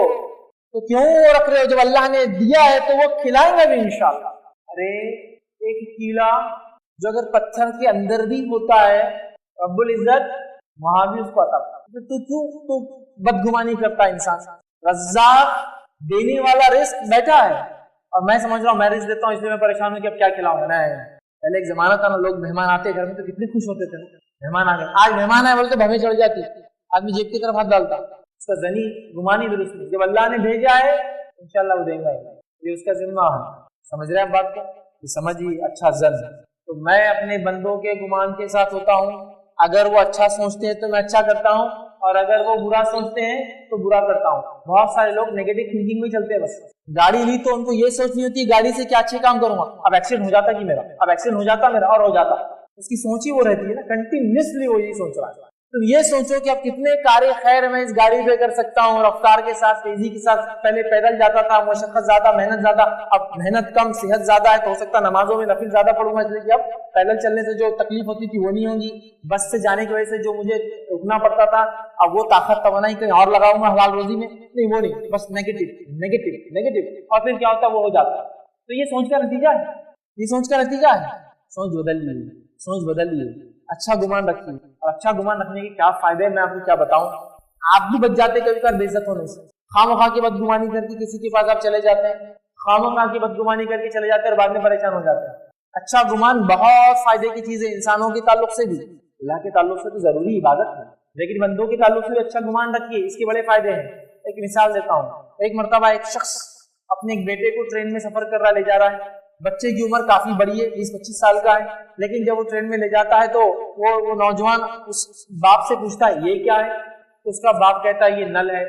तो क्यों रख रहे हो, जब अल्लाह ने दिया है तो वो खिलाएंगे भी इंशाअल्लाह। अरे एक कीड़ा जो अगर पत्थर के अंदर भी होता है रब्बुल इज्जत वहां भी उसको अता करता है, तो तू बदगुमानी करता है इंसान। रज़्ज़ाक़ देने वाला रिस्क बैठा है और मैं समझ रहा हूँ मैं रिस्क देता हूँ इसलिए मैं परेशान हूँ कि अब क्या खिलाऊंगा। नहीं, पहले एक जमाना था ना, लोग मेहमान आते घर में तो कितने खुश होते थे, मेहमान आ गए, आज मेहमान आए बोलते भवें चढ़ जाती, आदमी जेब की तरफ हाथ डालता, उसका जनी गुमानी दुरुस्त नहीं। जब अल्लाह ने भेजा है इंशाअल्लाह वो देंगे, ये उसका जिम्मा है। समझ रहे हैं आप बात को, समझिए अच्छा जन। तो मैं अपने बंदों के गुमान के साथ होता हूँ, अगर वो अच्छा सोचते हैं तो मैं अच्छा करता हूँ, और अगर वो बुरा सोचते हैं तो बुरा करता हूँ। बहुत सारे लोग नेगेटिव थिंकिंग में चलते हैं, बस गाड़ी ली तो उनको ये सोच नहीं होती गाड़ी से क्या अच्छे काम करूंगा, अब एक्सीडेंट हो जाता कि मेरा, अब एक्सीडेंट हो जाता मेरा और हो जाता। उसकी सोच ही वो रहती है ना, कंटिन्यूअसली वो यही सोच रहा है। तो ये सोचो कि अब कितने कार्य खैर मैं इस गाड़ी पे कर सकता हूँ, रफ्तार के साथ, तेजी के साथ। पहले पैदल जाता था, मशक्कत ज्यादा, मेहनत ज्यादा, अब मेहनत कम, सेहत ज्यादा है, तो हो सकता है नमाजों में नफिल ज्यादा पढ़ूंगा, इसलिए कि अब पैदल चलने से जो तकलीफ होती थी वो नहीं होगी, बस से जाने की वजह से जो मुझे रुकना पड़ता था अब वो ताकत तवानाई कहीं और लगाऊंगा हलाल रोजी में, नहीं वो नहीं, बस नेगेटिव नेगेटिव नेगेटिव, और फिर क्या होता है वो हो जाता है। तो ये सोच का नतीजा है, ये सोच का नतीजा है। सोच बदलिए, सोच बदलिए, अच्छा गुमान रखिए। और अच्छा गुमान रखने के क्या फायदे मैं आपको क्या बताऊं, आप भी बच जाते कभी कभी बेइज्जत होने से। खामखा की बदगुमानी करके किसी के पास आप चले जाते हैं, खामखा की बदगुमानी करके चले जाते हैं और बाद में परेशान हो जाते हैं। अच्छा गुमान बहुत फायदे की चीज है, इंसानों के ताल्लुक से भी, अल्लाह के ताल्लुक से तो जरूरी इबादत है, लेकिन बंदों के ताल्लुक से भी अच्छा गुमान रखिए, इसके बड़े फायदे हैं। एक मिसाल देता हूँ, एक मरतबा एक शख्स अपने एक बेटे को ट्रेन में सफर कर रहा ले जा रहा है, बच्चे की उम्र काफी बड़ी है, 20-25 साल का है, लेकिन जब वो ट्रेन में ले जाता है तो वो नौजवान उस बाप से पूछता है ये क्या है, तो उसका बाप कहता है ये नल है,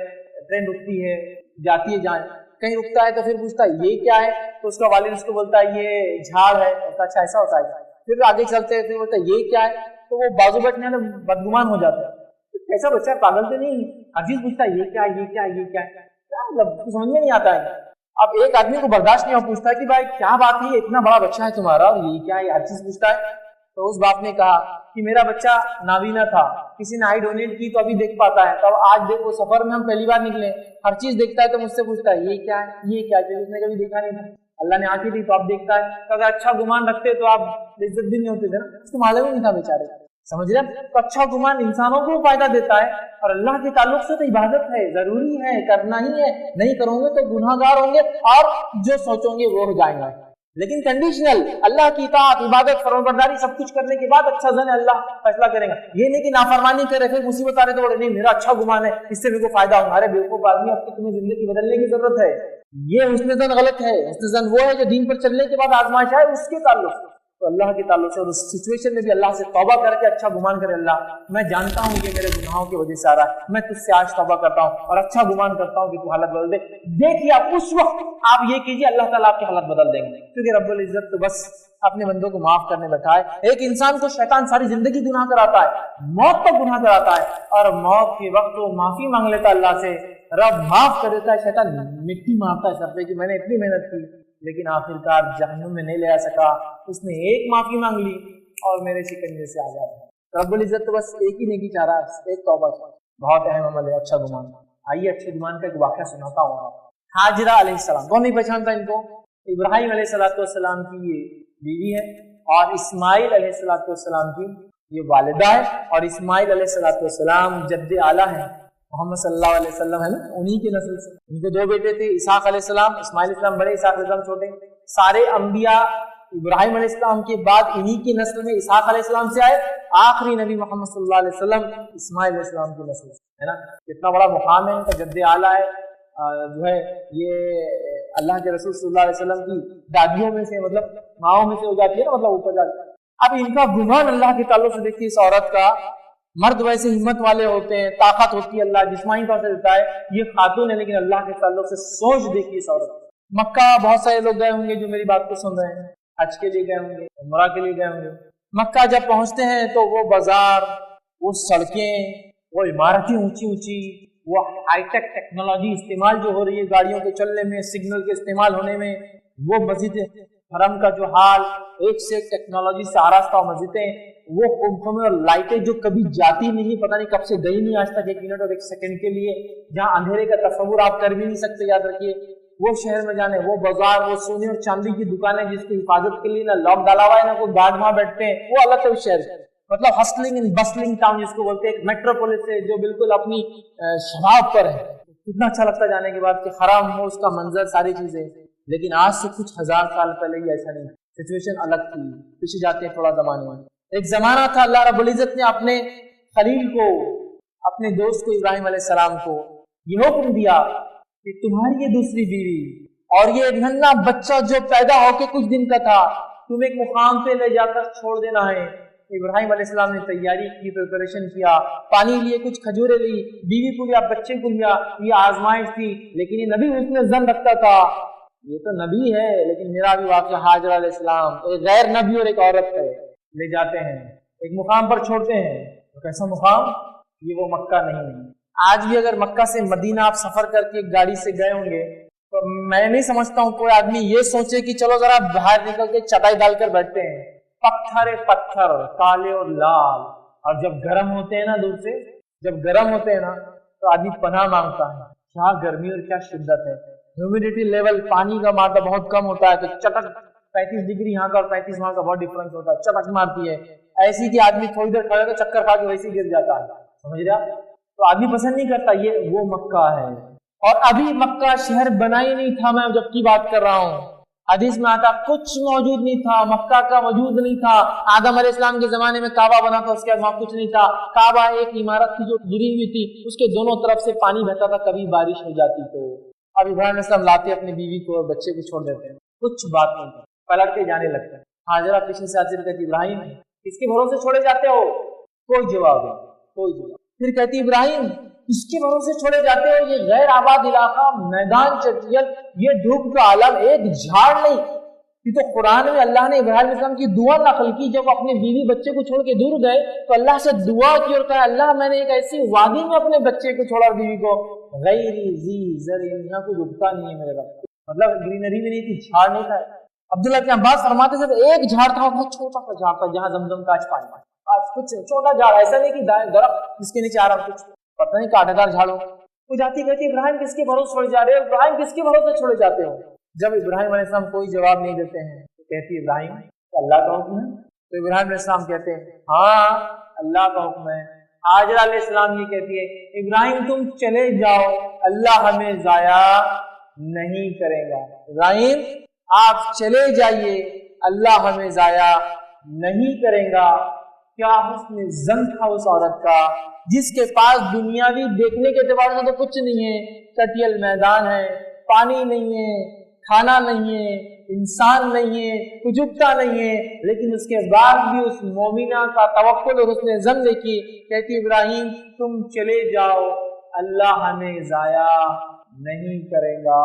ट्रेन रुकती है जाती है जहाँ कहीं रुकता है, तो फिर पूछता है ये क्या है, तो उसका वालिद उसको बोलता है ये झाड़ है। अच्छा ऐसा होता है, फिर आगे चलते हैं, फिर बोलता है ये क्या है, तो वो बाजू बैठने वाले बदगुमान हो जाता है, ऐसा बच्चा पागल तो नहीं, हर चीज पूछता है ये क्या है, ये क्या है, ये क्या है, क्या मतलब समझ में नहीं आता है। अब एक आदमी को बर्दाश्त नहीं हो, पूछता है कि भाई क्या बात है, इतना बड़ा बच्चा है तुम्हारा और ये क्या है, हर चीज पूछता है। तो उस बाप ने कहा कि मेरा बच्चा नाबीना था, किसी ने आई डोनेट की तो अभी देख पाता है, तो अब आज देखो सफर में हम पहली बार निकले, हर चीज देखता है, तो मुझसे पूछता है ये क्या है, ये क्या है, उसने कभी देखा नहीं था, अल्लाह ने आंखें दी तो आप देखता है। तो अगर अच्छा गुमान रखते तो आप इज्जत भी नहीं होते थे ना, उसको मालूम ही नहीं था बेचारे, समझ रहे। तो अच्छा गुमान इंसानों को फायदा देता है, और अल्लाह के ताल्लुक से तो इबादत है, जरूरी है, करना ही है, नहीं करोगे तो गुनाहगार होंगे और जो सोचोगे वो हो जाएगा। لیکن کنڈیشنل، اللہ کی اطاعت، عبادت، فرمانبرداری سب کچھ کرنے کے بعد اچھا ظن اللہ فیصلہ کرے گا. یہ نہیں کہ نافرمانی کرے پھر مصیبت آ رہے تو نہیں میرا اچھا گمان ہے اس سے میرے کو فائدہ ہوگا. ارے بیوقوف آدمی، اب تو تمہیں زندگی بدلنے کی ضرورت ہے. یہ حسن ظن غلط ہے. حسن ظن وہ ہے جو دین پر چلنے کے بعد آزمائش آئے اس کے تعلق سے. تو اللہ کے تعلق سے اور اس سچویشن میں بھی اللہ سے توبہ کر کے اچھا گمان کرے. اللہ میں جانتا ہوں کہ میرے گناہوں کی وجہ سے آ رہا ہے، میں تجھ سے آج توبہ کرتا ہوں اور اچھا گمان کرتا ہوں کہ تو حالت بدل دے. دیکھیے آپ اس وقت آپ یہ کیجیے، اللہ تعالیٰ آپ کی حالت بدل دیں گے. کیونکہ رب العزت تو بس اپنے بندوں کو معاف کرنے بیٹھا ہے. ایک انسان کو شیطان ساری زندگی گناہ کراتا ہے، موت تک گناہ کراتا ہے، اور موت کے وقت وہ معافی مانگ لیتا ہے اللہ سے، رب معاف کر دیتا ہے. شیطان مٹی مارتا ہے سر پہ کہ میں نے اتنی محنت کی لیکن آخرکار جہنم میں نہیں لے آ سکا. اس نے ایک معافی مانگ لی اور میرے شکنجے سے آزاد ہے. رب العزت تو بس ایک ہی نیکی چاہ رہا ہے، ایک توبہ. بہت اہم عمل ہے اچھا گمان. آئیے اچھے گمان کا ایک واقعہ سناتا ہوں آپ. حاجرہ علیہ السلام، کون نہیں پہچانتا ان کو؟ ابراہیم علیہ السلام کی یہ بیوی ہے اور اسماعیل علیہ السلام کی یہ والدہ ہے. اور اسماعیل علیہ السلام جد اعلیٰ ہیں محمد صلی اللہ علیہ وسلم، ہے نا، انہی کی نسل سے. ان کے دو بیٹے تھے، اسحاق علیہ السلام، اسماعیل علیہ السلام بڑے، اسحاق علیہ السلام چھوٹے. سارے انبیاء ابراہیم علیہ السلام کے بعد انہی کی نسل میں اسحاق علیہ السلام سے آئے. آخری نبی محمد صلی اللہ علیہ وسلم اسماعیل علیہ السلام کی نسل سے، ہے نا. کتنا بڑا مقام ہے ان کا، جد اعلیٰ ہے. جو ہے یہ اللہ کے رسول صلی اللہ علیہ وسلم کی دادیوں میں سے، مطلب ماؤں میں سے ہو جاتی ہے نا، مطلب اوپر جاتی ہے. اب ان کا گمان اللہ کے تعلق سے دیکھیے. اس عورت کا، مرد ویسے ہمت والے ہوتے ہیں، طاقت ہوتی ہے، اللہ جسمانی طور سے دیتا ہے. یہ خاتون ہے لیکن اللہ کے تعلق سے سوچ دیکھیے اس عورت. مکہ بہت سارے لوگ گئے ہوں گے جو میری بات کو سن رہے ہیں، حج کے لیے گئے ہوں گے، عمرہ کے لیے گئے ہوں گے. مکہ جب پہنچتے ہیں تو وہ بازار، وہ سڑکیں، وہ عمارتیں اونچی اونچی، وہ ہائی ٹیک ٹیکنالوجی استعمال جو ہو رہی ہے گاڑیوں کے چلنے میں، سگنل کے استعمال ہونے میں، وہ مسجد حرم کا جو حال، ایک سے ایک ٹیکنالوجی سے آراستہ مسجدیں، وہ خمخمے اور لائٹیں جو کبھی جاتی نہیں، پتہ نہیں کب سے گئی نہیں آج تک، 1 منٹ اور 1 سیکنڈ کے لیے، جہاں اندھیرے کا تصور آپ کر بھی نہیں سکتے. یاد رکھیے وہ شہر میں جانے، وہ بازار، وہ سونے اور چاندی کی دکانیں جس کی حفاظت کے لیے نہ لاک ڈالا ہوا ہے نہ کوئی گارڈ وہاں بیٹھتے ہیں، وہ الگ سے شہر، مطلب ہسلنگ اینڈ بسلنگ ٹاؤن جس کو بولتے ہیں، ایک میٹروپولس ہے جو بالکل اپنی شباب پر ہے. کتنا اچھا لگتا جانے کے بعد کہ حرام ہو اس کا منظر، ساری چیزیں. لیکن آج سے کچھ 1000 سال پہلے ہی ایسا نہیں، سچویشن الگ تھی. پیچھے جاتے ہیں تھوڑا زمانے میں. ایک زمانہ تھا اللہ رب العزت نے اپنے خلیل کو، اپنے دوست کو، ابراہیم علیہ السلام کو یہ حکم دیا کہ تمہاری یہ دوسری بیوی اور یہ ننھا بچہ جو پیدا ہو کے کچھ دن کا تھا، تم ایک مقام پہ لے جا کر چھوڑ دینا ہے. ابراہیم علیہ السلام نے تیاری کی، پریپریشن کیا، پانی لیے، کچھ کھجورے لی، بیوی کو لیا، بچے کو لیا. یہ آزمائش تھی. لیکن یہ نبی اس میں ظن رکھتا تھا یہ تو نبی ہے لیکن میرا بھی واقعہ حاجرہ علیہ السلام ایک غیر نبی اور ایک عورت ہے. لے جاتے ہیں ایک مقام پر چھوڑتے ہیں. تو کیسا مقام؟ یہ وہ مکہ نہیں ہے. آج بھی اگر مکہ سے مدینہ آپ سفر کر کے ایک گاڑی سے گئے ہوں گے تو میں نہیں سمجھتا ہوں کوئی آدمی یہ سوچے کہ چلو ذرا باہر نکل کے چٹائی ڈال کر بیٹھتے ہیں. پتھر کالے اور لال، اور جب گرم ہوتے ہیں نا، دور سے جب گرم ہوتے ہیں نا تو آدمی پناہ مانگتا ہے. کیا گرمی اور کیا شدت ہے. ہیومیڈیٹی لیول پانی کا مادہ بہت کم ہوتا ہے تو چٹک 35 ڈگری یہاں کا اور 35 وہاں کا بہت ڈفرنس ہوتا ہے، چٹک مارتی ہے ایسی کہ آدمی تھوڑی دیر کھڑا تو چکر کھا کے ویسے ہی گر جاتا ہے. سمجھ رہا؟ تو آدمی پسند نہیں کرتا. یہ وہ مکہ ہے. اور ابھی مکہ شہر بنا ہی نہیں تھا. میں جب کی بات کر رہا ہوں حدیث میں آتا کچھ موجود نہیں تھا، مکہ کا وجود نہیں تھا. آدم علیہ السلام کے زمانے میں کعبہ بنا تھا، اس کے بعد وہاں کچھ نہیں تھا. کعبہ ایک عمارت تھی جو گری ہوئی تھی، اس کے دونوں طرف سے پانی بہتا تھا، کبھی بارش ہو جاتی تو. اب ابراہیم علیہ السلام لاتے اپنی بیوی کو اور بچے کو چھوڑ دیتے ہیں، کچھ بات نہیں کرتے، پلٹ کے جانے لگتے ہیں. حاجرہ پیچھے سے آتی کہتی ابراہیم کس کے بھروسے چھوڑے جاتے ہو؟ کوئی جواب نہیں، کوئی جواب. پھر کہتی ابراہیم اس کے بھروسے چھوڑے جاتے ہو؟ یہ غیر آباد علاقہ، میدان چٹیل، یہ دھوپ کا عالم، ایک جھاڑ نہیں. یہ تو قرآن میں اللہ نے ابراہیم علیہ السلام کی دعا نقل کی. جب اپنے بیوی بچے کو چھوڑ کے دور گئے تو اللہ سے دعا کی اور کہا اللہ میں نے ایک ایسی وادی میں اپنے بچے کو چھوڑا اور بیوی کو، غیر ذی زرع، یہاں کوئی رکتا نہیں ہے میرے رب. مطلب گرینری میں نہیں تھی، جھاڑ نہیں تھا. عبداللہ کے عباس فرماتے تھے ایک جھاڑ تھا، بہت چھوٹا سا جھاڑ تھا جہاں زمزم کا پانی، بس کچھ چھوٹا جھاڑ، ایسا نہیں کہ درخت جس کے نیچے آ رہا کچھ پتہ نہیں کانٹے دار جھاڑ ہو. وہ جاتی کہتی ابراہیم کس کے بھروسے چھوڑے جا رہے ہو؟ ابراہیم کس کے بھروسے چھوڑے جاتے ہو؟ جب ابراہیم علیہ السلام کوئی جواب نہیں دیتے ہیں تو کہتی ابراہیم اللہ کا حکم ہے. تو ابراہیم علیہ السلام کہتے ہیں ہاں اللہ کا حکم ہے. حاجرہ علیہ السلام یہ کہتی ہے ابراہیم تم چلے جاؤ، اللہ ہمیں ضائع نہیں کرے گا. ابراہیم आप चले जाइए, अल्लाह हमें जाया नहीं करेगा। क्या हुस्न ज़न था उस औरत का, जिसके पास दुनियावी देखने के एतबार से तो कुछ नहीं है, कटियल मैदान है, पानी नहीं है, खाना नहीं है, इंसान नहीं है, कुछ उगता नहीं है, लेकिन उसके बाद भी उस मोमिना का तवक्कुल और उसने ज़न देखी, कहती इब्राहिम तुम चले जाओ, अल्लाह हमें ज़ाया नहीं करेगा।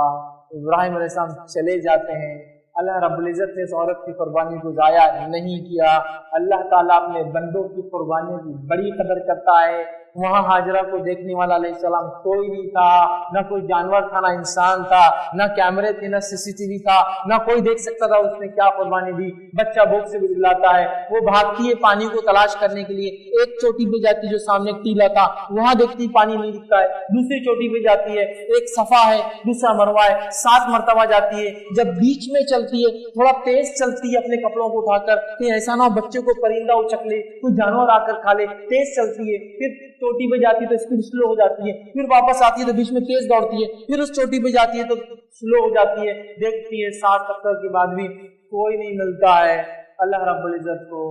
इब्राहिम अलैहिस्सलाम चले जाते हैं, अल्लाह रब्बुल इज़्ज़त ने इस औरत की कुर्बानी को ज़ाया नहीं किया। अल्लाह ताला अपने बंदों की कुर्बानियों की बड़ी कदर करता है। वहाँ हाजरा को देखने वाला अलैहिस्सलाम कोई नहीं था, ना कोई जानवर था, ना इंसान था, ना कैमरे थे, ना सीसीटीवी था, ना कोई देख सकता था उसने क्या कुर्बानी दी। बच्चा भूख से गुजलाता है, वो भागती है पानी को तलाश करने के लिए, एक चोटी पे जाती जो सामने एक टीला था, वहां देखती पानी नहीं दिखता है, दूसरी चोटी पे जाती है, एक सफा है दूसरा मरवा है, 7 मरतबा जाती है। जब बीच में चलती है थोड़ा तेज चलती है अपने कपड़ों को उठाकर, कि ऐसा ना हो बच्चे को परिंदा उचक ले, कोई जानवर आकर खा ले, तेज चलती है। फिर चोटी पे जाती है तो स्पीड स्लो हो जाती है, फिर वापस आती है तो बीच में तेज दौड़ती है, फिर उस चोटी पे जाती है तो स्लो हो जाती है। देखती है 7 चक्कर के बाद भी कोई नहीं मिलता है। अल्लाह रब्बुल इज़्ज़त को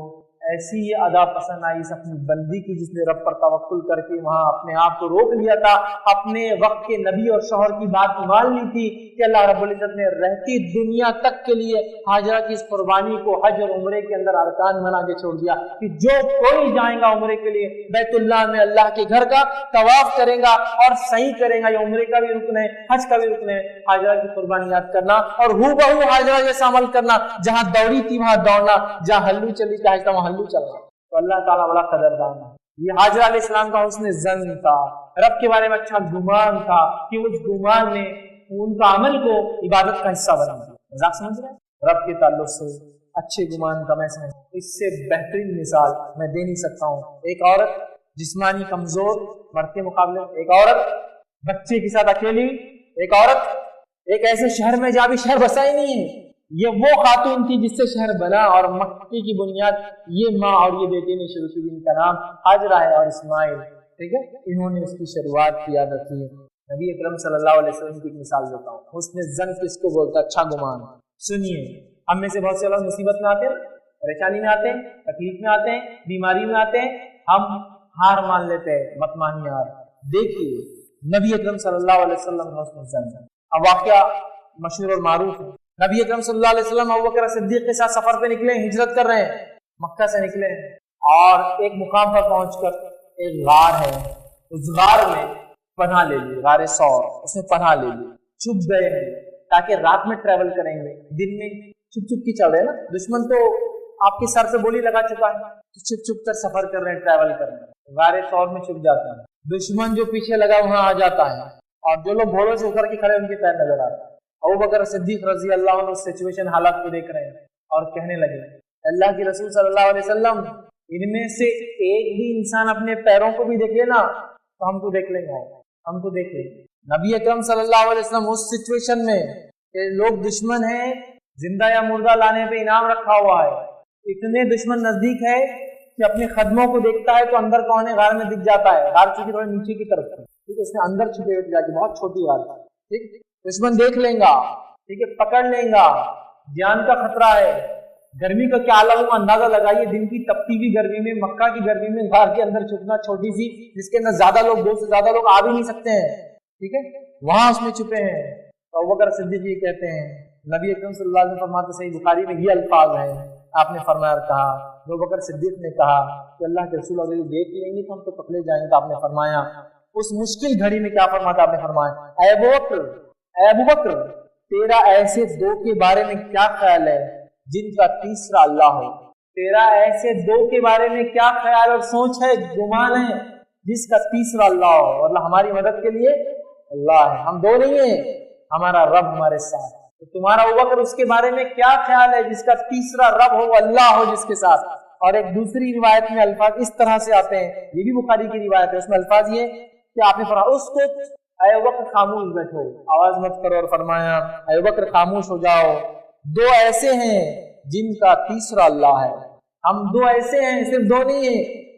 ऐसी अदा पसंद आई इस अपनी बंदी की, जिसने रब पर तवक्कुल करके वहां अपने आप को रोक लिया था, अपने वक्त के नबी और शौहर की बात मान ली थी कि अल्लाह रब्बुल इज़्ज़त ने रहती दुनिया तक के लिए हाजरा की इस कुर्बानी को हज और उम्रे के अंदर अरकान बना के छोड़ दिया कि जो कोई जाएगा उम्रे के लिए बैतुल्लाह में अल्लाह के घर का तवाफ करेगा और सही करेगा, ये उम्रे का भी रुकन है, हज का भी रुकन है, हाजरा की कुर्बानी याद करना और हूबहू हाजरा जैसा अमल करना, जहां दौड़ी थी वहां दौड़ना, जहां हल्लू चली थी वहां चलना। तो अल्लाह ताला बड़ा कदरदान है। ये हाजरा अलैहिस्सलाम का हुस्न ज़न था, रब के बारे में अच्छा गुमान था कि उस गुमान ने उनका अमल को इबादत का हिस्सा बना दिया। मजाक समझ रहे हैं? रब के ताल्लुक से अच्छे गुमान का मैं समझ, इससे बेहतरीन मिसाल मैं दे नहीं सकता हूँ। एक औरत जिस्मानी कमजोर मर्द के मुकाबले, एक औरत बच्चे के साथ अकेली, एक औरत एक ऐसे शहर में जहाँ भी शहर बसा ही नहीं है, ये वो खातून थी जिससे शहर बना और मक्के की बुनियाद ये माँ और ये बेटे ने शुरू की। इनका नाम हाजरा है और इस्माइल, ठीक है, इन्होंने उसकी शुरुआत की आदत की। नबी अकरम सल्लल्लाहु अलैहि वसल्लम की एक मिसाल देता हूँ, हुस्न ज़न किसको बोलता, अच्छा गुमान। सुनिए, हम में से बहुत से लोग मुसीबत में आते हैं, परेशानी में आते हैं, तकलीफ में आते हैं, बीमारी में आते हैं, हम हार मान लेते हैं, मत मानिए हार। देखिए नबी अकरम सल्लल्लाहु अलैहि वसल्लम का हुस्न ज़न। अब वाकया मशहूर और मारूफ है, नबी अकरम सल्लल्लाहु अलैहि वसल्लम अबू बकर सिद्दीक के साथ सफर पे निकले, हिजरत कर रहे हैं, मक्का से निकले और एक मुकाम पर पहुंचकर एक गार है, उस गार में पनाह ले ली, गार सौर, उसमें पनाह ले ली, छुप गए हैं ताकि रात में ट्रेवल करेंगे, दिन में छुप छुप की चल रहे हैं ना, दुश्मन तो आपके सर पे गोली लगा चुका है, तो छुप छुप कर सफर कर रहे हैं, ट्रेवल कर रहे हैं, गार सौर में छुप जाते हैं, दुश्मन जो पीछे लगा वहां आ जाता है और जो लोग घोड़ों से उतर के खड़े उनके पैर नजर आते हैं। अबू बकर सिद्दीक रजी अल्लाह अन्हु सिचुएशन हालात को देख रहे हैं और कहने लगे, अल्लाह के रसूल सल्लल्लाहु अलैहि वसल्लम, इनमें से एक भी इंसान अपने पैरों को भी देख लेना तो हम तो देख लेंगे, हम तो देख लेंगे। नबी अकरम सल्लल्लाहु अलैहि वसल्लम उस सिचुएशन में कि लोग दुश्मन है, जिंदा या मुर्दा लाने पे इनाम रखा हुआ है, इतने दुश्मन नजदीक है कि अपने खदमों को देखता है तो अंदर कौन है गार में दिख जाता है, गार चूंकि थोड़ी नीचे की तरफ थी, ठीक है, उसने अंदर छुपे जाके, बहुत छोटी गार, ठीक, दुश्मन देख लेगा, ठीक है, पकड़ लेगा, जान का खतरा है। गर्मी का क्या हाल है अंदाजा लगाइए, दिन की तपती हुई गर्मी में, मक्का की गर्मी में गार के अंदर छुपना, छोटी सी जिसके अंदर ज्यादा लोग, 2 से ज्यादा लोग आ भी नहीं सकते हैं, ठीक है, वहां उसमें छुपे हैं। तो अबू बकर सिद्दीक जी कहते हैं, नबी अकरम सल्लल्लाहु अलैहि वसल्लम फरमाते, सही बुखारी में ये अल्फाज हैं, आपने फरमाया, कहा अबू बकर सिद्दीक ने कहा कि अल्लाह के रसूल अगर देख लेंगे तो हम तो पकड़े जाएंगे। तो आपने फरमाया, उस मुश्किल घड़ी में क्या फरमाता, आपने फरमाया, अबू बकर तेरा ऐसे 2 के बारे में क्या ख्याल है जिनका तीसरा अल्लाह हो, तेरा ऐसे 2 के बारे में क्या ख्याल और सोच है, गुमान है, जिसका तीसरा अल्लाह हो, मतलब हमारी मदद के लिए अल्लाह है, हम 2 नहीं है, हमारा रब हमारे साथ। तो तुम्हारा अबू बकर उसके बारे में क्या ख्याल है जिसका तीसरा रब हो, अल्लाह हो जिसके साथ। और एक दूसरी रिवायत में अल्फाज इस तरह से आते हैं, ये भी बुखारी की रिवायत है, उसमें अल्फाज ये कि आपने फरमाया, उसको अबू बकर खामोश बैठो, आवाज मत करो, और फरमाया अबू बकर खामोश हो जाओ, 2 ऐसे हैं जिनका तीसरा अल्लाह है, हम 2 ऐसे हैं, सिर्फ 2 नहीं है,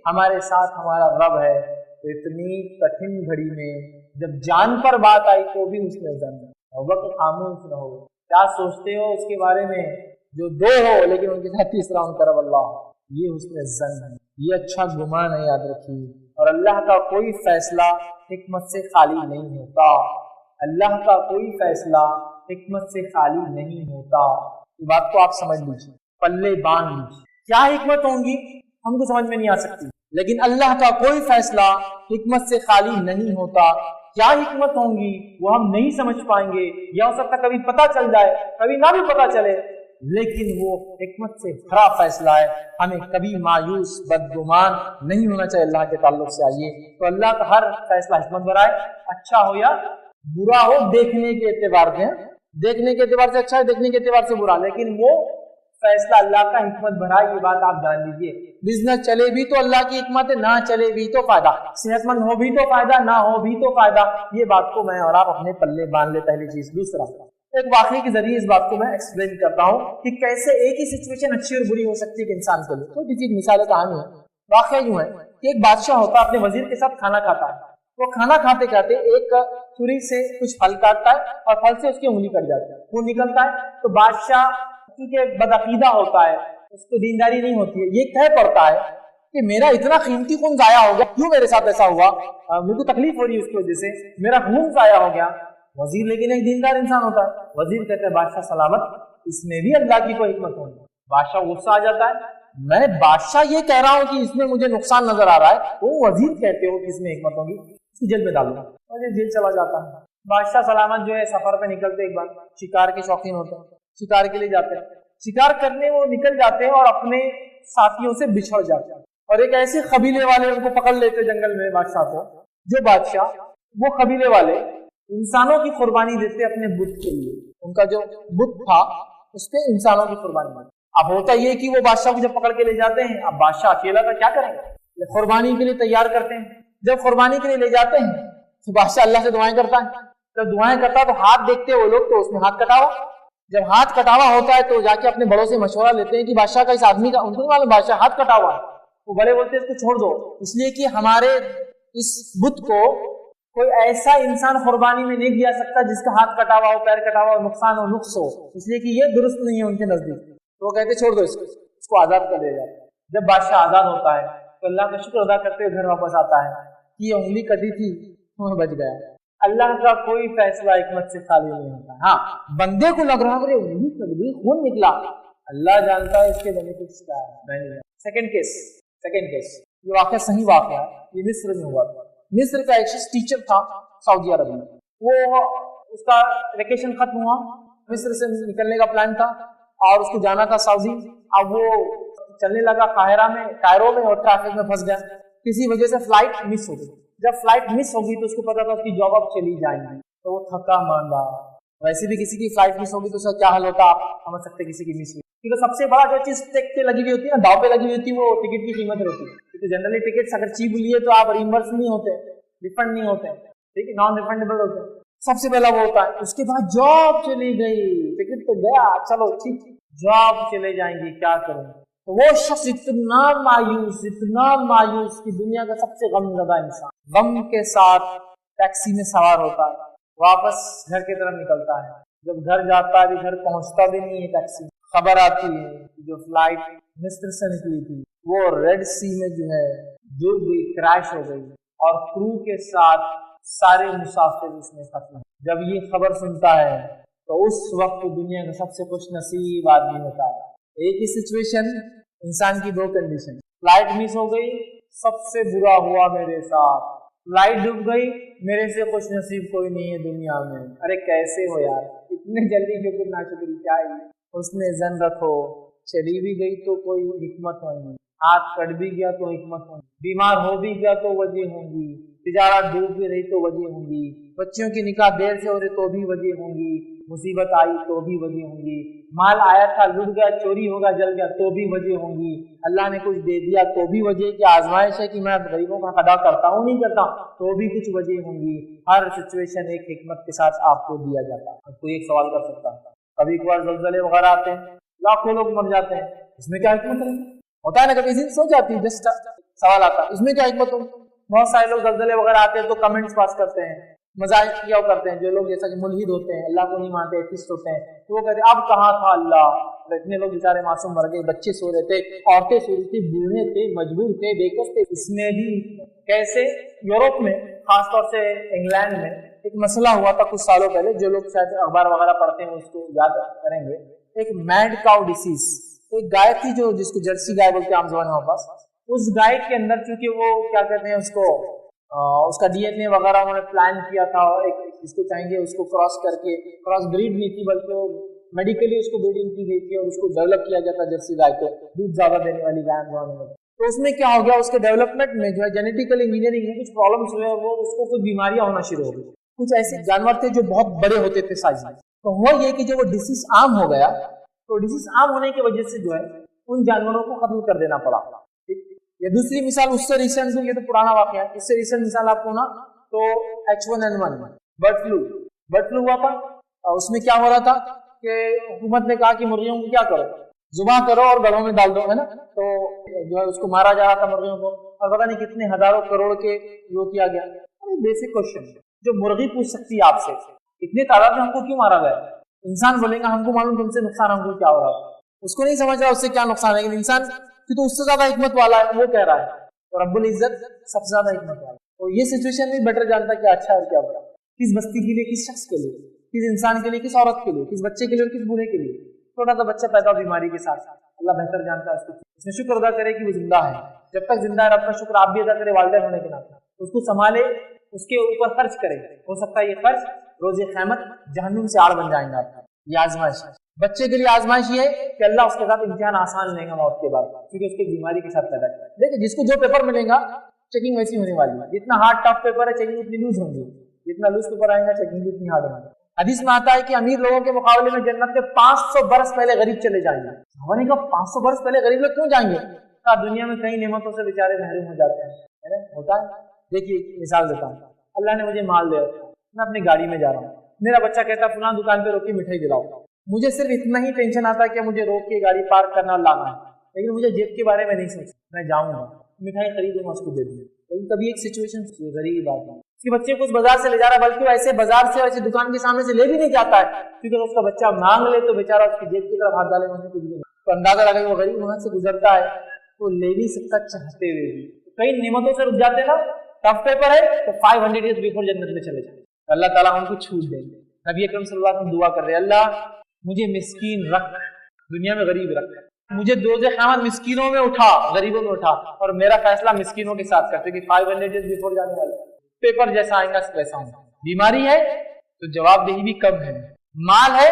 हमारे साथ हमारा रब है। तो इतनी कठिन घड़ी में जब जान पर बात आई तो भी उसने जाना, अबू बकर खामोश न हो, क्या सोचते हो उसके बारे में जो दो हो लेकिन उनके साथ तीसरा उनका रब अल्लाह हो। ये हुस्न ज़न है, ये अच्छा गुमान है, याद रखिए। और अल्लाह का कोई फैसला हिकमत से खाली नहीं होता, अल्लाह का कोई फैसला हिकमत से खाली नहीं होता। ये बात को आप समझ लीजिए, पल्ले बांध लीजिए। क्या हिकमत होंगी हमको समझ में नहीं आ सकती, लेकिन अल्लाह का कोई फैसला हिकमत से खाली नहीं होता। क्या हिकमत होंगी वो हम नहीं समझ पाएंगे, या हो सकता कभी पता चल जाए, कभी ना भी पता चले, लेकिन वो हिकमत से भरा फैसला है। हमें कभी मायूस बदगुमान नहीं होना चाहिए अल्लाह के ताल्लुक से। आइए तो अल्लाह का हर फैसला हिकमत भरा है, अच्छा हो या बुरा हो, देखने के एतबार से, देखने के एतबार से अच्छा है, देखने के एतबार से बुरा, लेकिन वो फैसला अल्लाह का हिकमत भरा, ये बात आप जान लीजिए। बिजनेस चले भी तो अल्लाह की हिकमत है, ना चले भी तो फायदा, सेहतमंद हो भी तो फायदा, ना हो भी तो फायदा। ये बात को मैं और आप अपने पल्ले बांध ले। पहली चीज। दूसरा, एक वाकये के जरिए इस बात को मैं एक्सप्लेन करता हूँ कि कैसे एक ही सिचुएशन अच्छी और बुरी हो सकती है कि इंसान के लिए। छोटी सी मिसाल कहानी है। वाकया यूं है कि एक बादशाह होता है, अपने वजीर के साथ खाना खाता है। वो खाना खाते खाते एक छुरी से कुछ फल काटता है और फल से उसकी उंगली कट जाती है, खून निकलता है। तो बादशाह क्योंकि बदअकीदा होता है, उसको दीनदारी नहीं होती है, ये कह पड़ता है कि मेरा इतना कीमती खून जाया हो गया, क्यों मेरे साथ ऐसा हुआ, मेरे को तकलीफ हो रही है उसकी वजह से, मेरा खून जाया हो गया। वजीर लेकिन एक दीनदार इंसान होता है। वजीर कहते हैं बादशाह सलामत, इसमें भी अल्लाह की कोई हिकमत होगी। बादशाह गुस्सा आ जाता है, मैं बादशाह ये कह रहा हूँ कि इसमें मुझे नुकसान नजर आ रहा है, वो वजीर कहते हो कि इसमें हिकमत होगी, इसको जेल में डालो। वजीर जेल चला जाता है। बादशाह सलामत जो है सफर पे निकलते, एक बार शिकार के शौकीन होते हैं, शिकार के लिए जाते हैं, शिकार करने वो निकल जाते हैं और अपने साथियों से बिछड़ जाते हैं। और एक ऐसे कबीले वाले उनको पकड़ लेते जंगल में बादशाह को, जो बादशाह वो कबीले वाले इंसानों की कुर्बानी देते अपने बुत के लिए। उनका जो बुत था उस पे इंसानों की कुर्बानी मांगी। अब होता ये कि वो बादशाह को जब पकड़ के ले जाते हैं, अब बादशाह अकेला था, क्या करेंगे, कुर्बानी के लिए तैयार करते हैं। जब कुर्बानी के लिए ले जाते हैं तो बादशाह अल्लाह से दुआएं करता है। जब दुआएं करता है तो हाथ देखते हैं वो लोग, तो उसमें हाथ कटा हुआ। जब हाथ कटा हुआ होता है तो जाके अपने बड़ों से मशवरा लेते हैं कि बादशाह का इस आदमी का, उनको नहीं मालूम बादशाह हाथ कटा हुआ है। वो बड़े बोलते हैं इसको छोड़ दो, इसलिए कि हमारे इस बुत को कोई ऐसा इंसान कुर्बानी में नहीं दिया सकता जिसका हाथ कटा हुआ हो, पैर कटा हुआ हो, नुकसान हो, नुक्स हो, इसलिए कि ये दुरुस्त नहीं है उनके नजदीक। तो वो कहते छोड़ दो इसको आजाद कर दिया जाए। जब बादशाह आजाद होता है तो अल्लाह का शुक्र अदा करते हुए घर वापस आता है कि ये उंगली कटी थी तो बच गया। अल्लाह का कोई फैसला हिकमत से खाली नहीं होता। हाँ, बंदे को लग रहा है उंगली कट गई, खून निकला, अल्लाह जानता है इसके बेनिफिट्स क्या है। सेकंड केस, ये वाकया सही वाकया, ये मिस्र में हुआ था। मिस्र का एक टीचर था सऊदी अरब में, वो उसका वेकेशन खत्म हुआ, मिस्र से निकलने का प्लान था और उसको जाना था सऊदी। अब वो चलने लगा कायरो में और ट्रैफिक में फंस गया, किसी वजह से फ्लाइट मिस हो गई। जब फ्लाइट मिस होगी तो उसको पता था उसकी जॉब अब चली जाएंगी, तो वो थका मांदा। वैसे भी किसी की फ्लाइट मिस होगी तो उसका क्या हाल होता, आप समझ सकते किसी की मिस हुई। क्योंकि सबसे बड़ा जो चीज टिकट पे लगी हुई होती है ना, दाव पे लगी हुई होती है, वो टिकट की कीमत रहती है। क्योंकि जनरली टिकट्स अगर चीप लिए तो आप रिइंबर्स नहीं होते, रिफंड नहीं होते, ठीक है, नॉन रिफंडेबल होते हैं। सबसे पहला वो होता है। उसके बाद जॉब चली गई, टिकट तो गया, चलो ठीक, जॉब चले जाएंगी, क्या करूं। तो वो शख्स इतना मायूस कि दुनिया का सबसे गमज़दा इंसान, गम के साथ टैक्सी में सवार होता है, वापस घर की तरफ निकलता है। जब घर जाता है, घर पहुंचता भी नहीं है टैक्सी, खबर आती है कि जो फ्लाइट मिस्र से निकली थी वो रेड सी में जो है डूब गई, क्रैश हो गई और क्रू के साथ सारे मुसाफिर इसमें खत्म। जब ये खबर सुनता है तो उस वक्त दुनिया का सबसे खुश नसीब आदमी होता है। एक ही सिचुएशन, इंसान की दो कंडीशन, फ्लाइट मिस हो गई, सबसे बुरा हुआ मेरे साथ, फ्लाइट डूब गई, मेरे से खुश नसीब कोई नहीं है दुनिया में। अरे कैसे हो यार, इतने जल्दी शुक्र ना शुक्र क्या है। उसने जन रखो, चली भी गई तो कोई हिकमत होगी, हाथ कट भी गया तो हिकमत होगी, बीमार हो भी गया तो वजह होंगी, तिजारत डूब भी रही तो वजह होंगी, बच्चों की निकाह देर से हो रही तो भी वजह होंगी, मुसीबत आई तो भी वजह होंगी, माल आया था लुट गया, चोरी होगा, जल गया तो भी वजह होंगी, अल्लाह ने कुछ दे दिया तो भी वजह की आजमाइश है कि मैं गरीबों का अदा करता हूँ नहीं करता, तो भी कुछ वजह होंगी। हर सिचुएशन एक हिकमत के साथ आपको दिया जाता है। कोई एक सवाल कर सकता है, कभी कभार ज़लज़ले वगैरह आते हैं, लाखों लोग मर जाते हैं, इसमें क्या हिकमत है? होता है ना, कभी सो जाती है, जस्ट सवाल आता है इसमें क्या हिकमत होगी। बहुत सारे लोग ज़लज़ले वगैरह आते हैं तो कमेंट्स पास करते हैं, مذاہب کیا کرتے ہیں جو لوگ جیسا کہ ملحد ہوتے ہیں، اللہ کو نہیں مانتے، ایتھسٹ ہوتے ہیں، تو وہ کہتے ہیں اب کہاں تھا اللہ، اتنے لوگ بیچارے معصوم مر گئے، بچے سو رہے تھے، عورتیں سو رہی تھی، بوڑھے تھے، مجبور تھے، بےکس تھے۔ اس میں بھی کیسے یورپ میں خاص طور سے انگلینڈ میں ایک مسئلہ ہوا تھا کچھ سالوں پہلے، جو لوگ شاید اخبار وغیرہ پڑھتے ہیں اس کو یاد کریں گے، ایک میڈ کاؤ ڈیسیز، ایک گائے تھی جو جس کو جرسی گائے بولتے ہیں عام زبان میں پاس، اس گائے کے اندر چونکہ وہ کیا کہتے ہیں اس کو اس کا ڈی این اے وغیرہ انہوں نے پلان کیا تھا، اور ایک جس کو چاہیں گے اس کو کراس کر کے، کراس بریڈ نہیں تھی بلکہ وہ میڈیکلی اس کو بریڈنگ کی گئی تھی اور اس کو ڈیولپ کیا گیا تھا جرسی گائے کو، دودھ زیادہ دینے والی گائے میں۔ تو اس میں کیا ہو گیا، اس کے ڈیولپمنٹ میں جو ہے جینیٹیکل انجینئرنگ میں کچھ پرابلمس ہوئے اور وہ اس کو کچھ بیماریاں ہونا شروع ہو گئی۔ کچھ ایسے جانور تھے جو بہت بڑے ہوتے تھے سائز میں، تو ہوا یہ کہ جب وہ ڈیسیز عام ہو گیا تو ڈیسیز عام ہونے کی وجہ سے جو ہے ان جانوروں کو ختم کر دینا پڑا۔ یہ دوسری مثال اس سے ریسنٹ، یہ تو پرانا واقعہ ہے، اس سے ریسنٹ مثال آپ کو نا تو H1N1 برڈ فلو ہوا تھا، اور اس میں کیا ہو رہا تھا کہ حکومت نے کہا کہ مرغیوں کو کیا کرو، ذبح کرو اور گڑھوں میں ڈال دو، ہے نا، تو جو ہے اس کو مارا جا رہا تھا مرغیوں کو، اور پتہ نہیں کتنے ہزاروں کروڑ کے وہ کیا گیا۔ بیسک کوشچن جو مرغی پوچھ سکتی ہے آپ سے، اتنے تعداد میں ہم کو کیوں مارا گیا؟ انسان بولے گا ہم کو معلوم تم سے نقصان ہم کو کیا ہو رہا ہے، اس کو نہیں سمجھ رہا اس سے کیا نقصان ہے، لیکن انسان کہ تو اس سے زیادہ حکمت والا ہے وہ کہہ رہا ہے، اور رب العزت سب سے زیادہ حکمت والا ہے، اور یہ سچویشن بھی بیٹر جانتا ہے کہ اچھا اور کیا برا، کس بستی کے لیے، کس شخص کے لیے، کس انسان کے لیے، کس عورت کے لیے، کس بچے کے لیے اور کس بوڑھے کے لیے۔ چھوٹا سا بچہ پیدا بیماری کے ساتھ اللہ بہتر جانتا ہے اس میں شکر ادا کرے کہ وہ زندہ ہے، جب تک زندہ ہے رب کا شکر آپ بھی ادا کرے والدین ہونے کے ناطے، اس کو سنبھالے، اس کے اوپر خرچ کرے، ہو سکتا ہے یہ خرچ روز قیامت جہنم سے آڑ بن جائیں گے آپ کا۔ یہ آزمائش ہے بچے کے لیے، آزمائش یہ ہے کہ اللہ اس کے ساتھ امتحان آسان لے گا موت کے بعد، کیونکہ اس کی بیماری کے ساتھ پیدا کرے۔ دیکھیں جس کو جو پیپر ملے گا چیکنگ ویسی ہونے والی ہے، جتنا ہارڈ ٹف پیپر ہے چیکنگ اتنی لوز ہوں گی، جتنا لوز پیپر آئے گا چیکنگ بھی اتنی ہارڈ ہوگی۔ حدیث میں آتا ہے کہ امیر لوگوں کے مقابلے میں جنت کے 500 برس پہلے غریب چلے جائیں گے۔ ہم نے کہا 500 برس پہلے غریب لوگ کیوں جائیں گے؟ کہا دنیا میں کئی نعمتوں سے بیچارے محروم ہو جاتے ہیں، ہوتا ہے۔ دیکھیے مثال دیتا ہوں، اللہ نے مجھے مال دیا، میں اپنی گاڑی میں جا رہا ہوں، میرا بچہ کہتا ہے فلاں دکان پہ روک کے مٹھائی دلاؤ، مجھے صرف اتنا ہی ٹینشن آتا ہے کہ مجھے روک کے گاڑی پارک کرنا اور لانا ہے، لیکن مجھے جیب کے بارے میں نہیں سوچا، میں جاؤں گا مٹھائی خریدوں گا اس کو دے دوں گا۔ لیکن کبھی ایک سچویشن غریب بات ہے، اس کے بچے کو اس بازار سے لے جا رہا ہے، بلکہ وہ ایسے بازار سے ایسے دکان کے سامنے سے لے بھی نہیں جاتا ہے، کیونکہ اس کا بچہ مانگ لے تو بیچارہ اس کی جیب کی طرف ہاتھ ڈالے گا تو اندازہ لگا کہ وہ غریب وہاں سے گزرتا ہے، وہ لے نہیں سکتا چاہتے ہوئے بھی۔ کئی نعمتوں سے رک جاتے نا، ٹف پیپر ہے تو 500 ایئرز بیفور جنت میں چلے جائیں، اللہ تعالیٰ ہم کو چھوٹ دیں گے۔ نبی اکرم صلی اللہ علیہ وسلم دعا کر رہے ہیں، اللہ مجھے مسکین رکھ، دنیا میں غریب رکھ، مجھے روز قیامت مسکینوں میں اٹھا، غریبوں میں اٹھا، اور میرا فیصلہ مسکینوں کے ساتھ کر، کیونکہ 500 ایئرز بیفور جانے والے پیپر جیسا آئے گا ویسا ہوں۔ بیماری ہے تو جواب دہی بھی کم ہے، مال ہے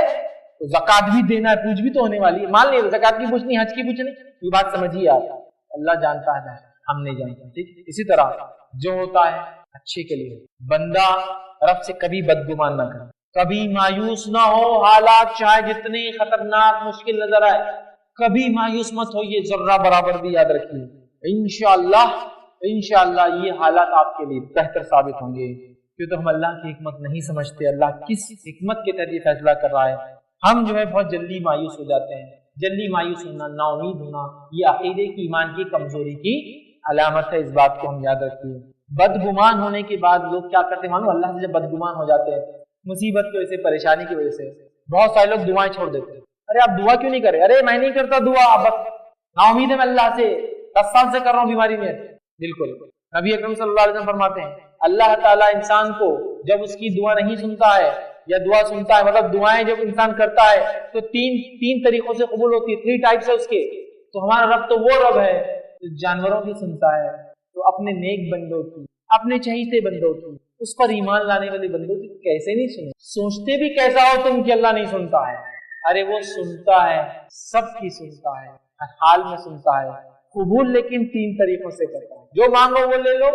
تو زکات بھی دینا ہے، پوچھ بھی تو ہونے والی ہے، مال نہیں زکات کی پوچھ نہیں، حج کی پوچھ نہیں، یہ بات سمجھیے آپ، اللہ جانتا ہے ہم نہیں جانتے، ٹھیک۔ اسی طرح جو ہوتا ہے اچھے کے لیے، بندہ رب سے کبھی بدگمان نہ کرے، کبھی مایوس نہ ہو، حالات چاہے جتنے خطرناک مشکل نظر آئے کبھی مایوس مت ہوئیے، ذرہ برابر بھی یاد رکھیے، انشاءاللہ یہ حالات آپ کے لیے بہتر ثابت ہوں گے، کیوں تو ہم اللہ کی حکمت نہیں سمجھتے، اللہ کس حکمت کے تحت یہ فیصلہ کر رہا ہے۔ ہم جو ہے بہت جلدی مایوس ہو جاتے ہیں، جلدی مایوس ہونا، نا امید ہونا، یہ عقیدے کی، ایمان کی کمزوری کی علامت ہے، اس بات کو ہم یاد رکھیے۔ بدگمان ہونے کے بعد لوگ کیا کرتے ہیں معلوم، اللہ سے جب بدگمان ہو جاتے ہیں مصیبت کی وجہ سے، پریشانی کی وجہ سے، بہت سارے لوگ دعائیں چھوڑ دیتے ہیں، ارے آپ دعا کیوں نہیں کرے، ارے میں نہیں کرتا دعا، بس نا امید ہے میں اللہ سے 10 سال سے کر رہا ہوں بیماری میں۔ بالکل نبی اکرم صلی اللہ علیہ وسلم فرماتے ہیں اللہ تعالیٰ انسان کو جب اس کی دعا نہیں سنتا ہے یا دعا سنتا ہے، مطلب دعائیں جب انسان کرتا ہے تو تین طریقوں سے قبول ہوتی ہے، 3 ٹائپس ہے اس کے۔ تو ہمارا رب تو وہ رب ہے جو جانوروں کی سنتا ہے، تو اپنے نیک بندوں کی، اپنے چہیتے بندوں کی، اس پر ایمان لانے والے بندوں کی کیسے نہیں سنیں؟ سوچتے بھی کیسا ہو تم کہ اللہ نہیں سنتا ہے، ارے وہ سنتا ہے، سب کی سنتا ہے، ہر حال میں سنتا ہے، قبول لیکن 3 طریقوں سے کرتا ہے، جو مانگو وہ لے لو،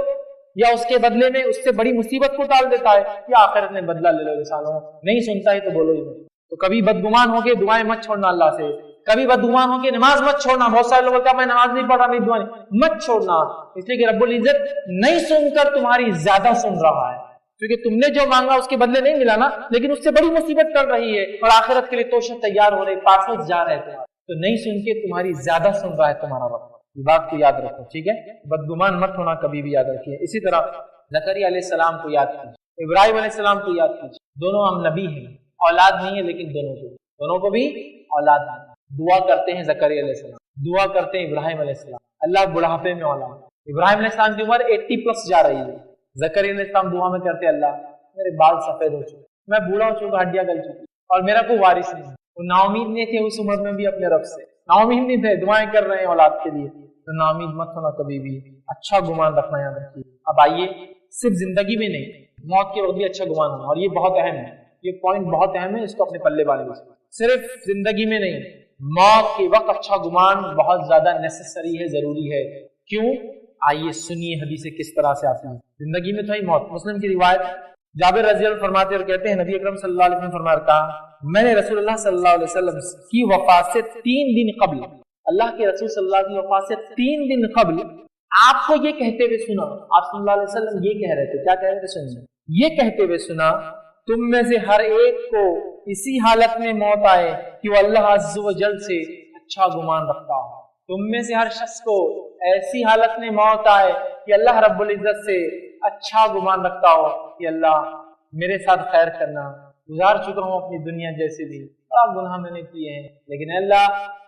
یا اس کے بدلے میں اس سے بڑی مصیبت کو ٹال دیتا ہے، یا آخرت میں بدلہ لے لو انسانوں، نہیں سنتا ہے تو بولو ہی نہیں۔ تو کبھی بدگمان ہو کے دعائیں مت چھوڑنا اللہ سے، کبھی بدگمان ہو کے نماز مت چھوڑنا، بہت سارے لوگ بولتے ہیں میں نماز نہیں پڑھ رہا، میری دعائیں مت چھوڑنا، اس لیے کہ رب العزت نہیں سن کر تمہاری زیادہ سن رہا ہے، کیونکہ تم نے جو مانگا اس کے بدلے نہیں ملا نا، لیکن اس سے بڑی مصیبت ٹل رہی ہے اور آخرت کے لیے توشہ تیار ہو رہے، پاسپورٹ جا رہے تھے، تو نہیں سن کے تمہاری زیادہ سن رہا ہے تمہارا رب، یہ بات کو یاد رکھو، ٹھیک ہے، بدگمان مت ہونا کبھی بھی یاد رکھیے۔ اسی طرح زکریا علیہ السلام کو یاد کیجیے، इब्राहिम अलैहिस्सलाम को याद कीजिए, दोनों हम नबी हैं, औलाद नहीं है लेकिन दोनों को भी औलाद नहीं। दुआ करते हैं ज़करिया अलैहिस्सलाम, दुआ करते हैं इब्राहिम अलैहिस्सलाम, अल्लाह बुढ़ापे में औलाद। इब्राहिम अलैहिस्सलाम की उम्र 80+ जा रही है, ज़करिया अलैहिस्सलाम दुआ में करते अल्लाह मेरे बाल सफेद हो चुके, मैं बूढ़ा हो चुका, हड्डियां गल चुकी और मेरा कोई वारिस नहीं। वो नाउमीद नहीं थे उस उम्र में भी अपने रब से, नाउमीद नहीं थे, दुआएं कर रहे हैं औलाद के लिए। तो नाउमीद मत होना कभी भी, अच्छा गुमान रखना याद रखिए। अब आइए, सिर्फ जिंदगी में नहीं, मौत के वक्त भी अच्छा गुमान होना, और ये बहुत अहम है, ये पॉइंट बहुत अहम है, इसको अपने पल्ले बांध लीजिए। सिर्फ जिंदगी में नहीं, मौत के वक्त अच्छा गुमान बहुत ज्यादा नेसेसरी है, जरूरी है। क्यों? आइए सुनिए हदीसें किस तरह से आती हैं। जिंदगी में तो ही मौत। मुस्लिम की रिवायत, जाबिर रज़ी अल्लाह फरमाते और कहते हैं नबी अकरम सल्लल्लाहु अलैहि वसल्लम फरमाया था, मैंने रसूलुल्लाह सल्लल्लाहु अलैहि वसल्लम की वफात से 3 दिन कबल, अल्लाह के रसूल सल्लल्लाहु अलैहि वसल्लम की वफात से 3 दिन कबल आपको ये कहते हुए सुना। आप सल्लल्लाहु अलैहि वसल्लम ये कह रहे थे, क्या कह रहे थे सुनिए, ये कहते हुए सुना, तुम में से हर एक को इसी हालत में मौत आए कि वो अल्लाह अज़्ज़ व जल से अच्छा गुमान रखता हो। तुम में से हर शख्स को ऐसी हालत में मौत आए कि अल्लाह रब्बुल इज्जत से अच्छा गुमान रखता हो कि अल्लाह मेरे साथ खैर करना, गुजार चुका हूँ अपनी दुनिया जैसे भी, बड़ा गुनाह मैंने किए हैं, लेकिन अल्लाह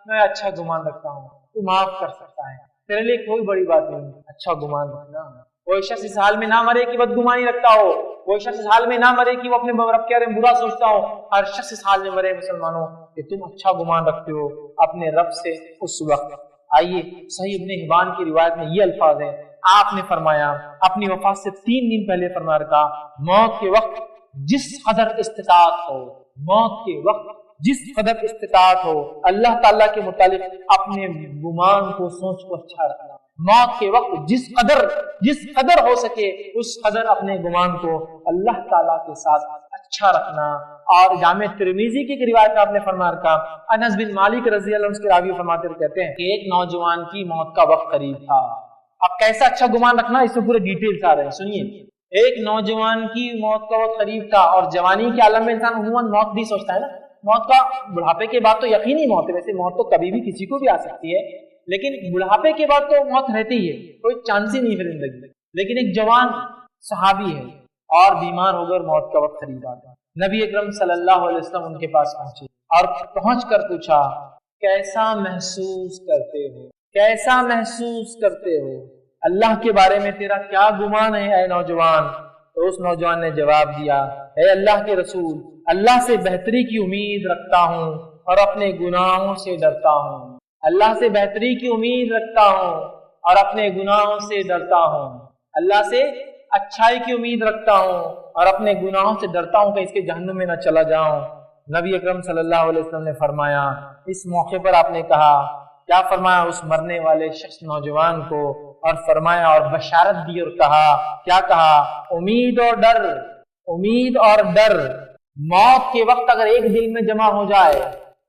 मैं अच्छा गुमान रखता हूँ, तू माफ कर सकता है, तेरे लिए कोई बड़ी बात नहीं, अच्छा गुमान रखना। कोई शख्स इस हाल में ना मरे कि बदगुमानी रखता हो, कोई शख्स इस हाल में ना मरे कि वो अपने रब के बारे में बुरा सोचता हो। हर शख्स इस हाल में मरे मुसलमानों कि तुम अच्छा गुमान रखते हो अपने रब से उस वक्त। आइए, सही इब्न हिब्बान की रिवायत में ये अल्फाज है, आपने फरमाया अपनी वफात से 3 दिन पहले फरमा रखा, मौत के वक्त जिस कदर इस्तिताअत हो, मौत के वक्त जिस कदर इस्तिताअत हो, अल्लाह ताला के मुतालिक अपने गुमान को, सोच को अच्छा रखना। मौत के वक्त जिस कदर हो सके उस कदर अपने गुमान को अल्लाह ताला के साथ अच्छा रखना। और जामे तिरमिजी की रिवायत में आपने फरमा रखा, अनस बिन मालिक रज़ी अल्लाह अन्हु उसके रावी फरमाते कहते हैं कि एक नौजवान की मौत का वक्त करीब था। अब कैसा अच्छा गुमान रखना, इसमें पूरे डिटेल्स आ रहे हैं, सुनिए। एक नौजवान की मौत का वक्त करीब था, और जवानी के आलम में इंसान अमूमन मौत भी सोचता है ना, मौत का बुढ़ापे के बाद तो यकीनी मौत है, वैसे मौत तो कभी भी किसी को भी आ सकती है, लेकिन बुढ़ापे के बाद तो मौत रहती है, कोई चांस ही नहीं फिर जिंदगी में। लेकिन एक जवान सहाबी है और बीमार होकर मौत का वक्त करीब आता, नबी अकरम सल्लल्लाहु अलैहि वसल्लम उनके पास पहुंचे और पहुंचकर पूछा, कैसा महसूस करते हो, कैसा महसूस करते हो, अल्लाह के बारे में तेरा क्या गुमान है ऐ नौजवान। तो उस नौजवान ने जवाब दिया, ऐ अल्लाह के रसूल, अल्लाह से बेहतरी की उम्मीद रखता हूँ और अपने गुनाहों से डरता हूँ। अल्लाह से बेहतरी की उम्मीद रखता हूँ और अपने गुनाहों से डरता हूँ। अल्लाह से अच्छाई की उम्मीद रखता हूँ और अपने गुनाहों से डरता हूँ कि इसके जहन्नुम में न चला जाऊं। नबी अकरम सल्लल्लाहु अलैहि वसल्लम ने फरमाया, इस मौके पर आपने कहा, क्या फरमाया उस मरने वाले शख्स नौजवान को, और फरमाया और बशारत दी और कहा, क्या कहा, उम्मीद और डर, उम्मीद और डर मौत के वक्त अगर एक दिल में जमा हो जाए,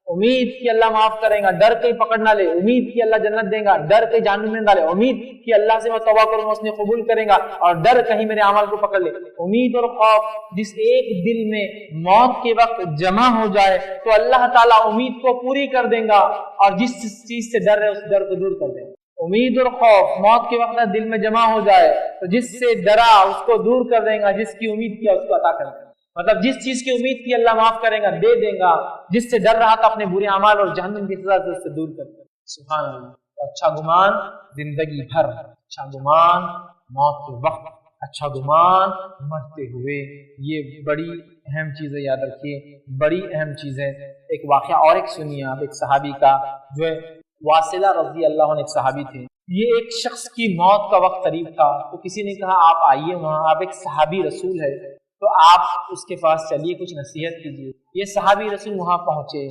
उम्मीद कि अल्लाह माफ करेगा, डर कहीं पकड़ ना ले, उम्मीद कि अल्लाह जन्नत देगा, डर कहीं जहन्नुम में डाले, उम्मीद कि अल्लाह से मैं तौबा करूंगा उसने कबूल करेगा, और डर कहीं मेरे अमल को पकड़ ले, उम्मीद और खौफ जिस एक दिल में मौत के वक्त जमा हो जाए तो अल्लाह ताला उम्मीद को पूरी कर देगा, और जिस चीज से डर है उस डर को दूर कर देगा। उम्मीद और खौफ मौत के वक्त दिल में जमा हो जाए तो जिससे डरा उसको दूर कर देगा, जिसकी उम्मीद किया उसको अता कर देगा। मतलब जिस चीज की उम्मीद की अल्लाह माफ करेगा, दे देगा, जिससे डर रहा था अपने बुरे अमाल और जहन्नुम की सजा से उससे दूर कर देगा। सुभान अल्लाह। तो अच्छा गुमान जिंदगी भर, अच्छा गुमान मौत के वक्त, अच्छा गुमान मरते हुए, ये बड़ी अहम चीज है, याद रखिए, बड़ी अहम चीज है। एक वाकया और एक सुनिए आप, एक सहाबी का, जो है वासिला रज़ी अल्लाह अन्हु, एक सहाबी थे। ये एक शख्स की मौत का वक्त करीब था, तो किसी ने कहा आप आइए वहां, आप एक सहाबी रसूल है तो आप उसके पास चलिए, कुछ नसीहत कीजिए। ये सहाबी रसूल वहां पहुंचे,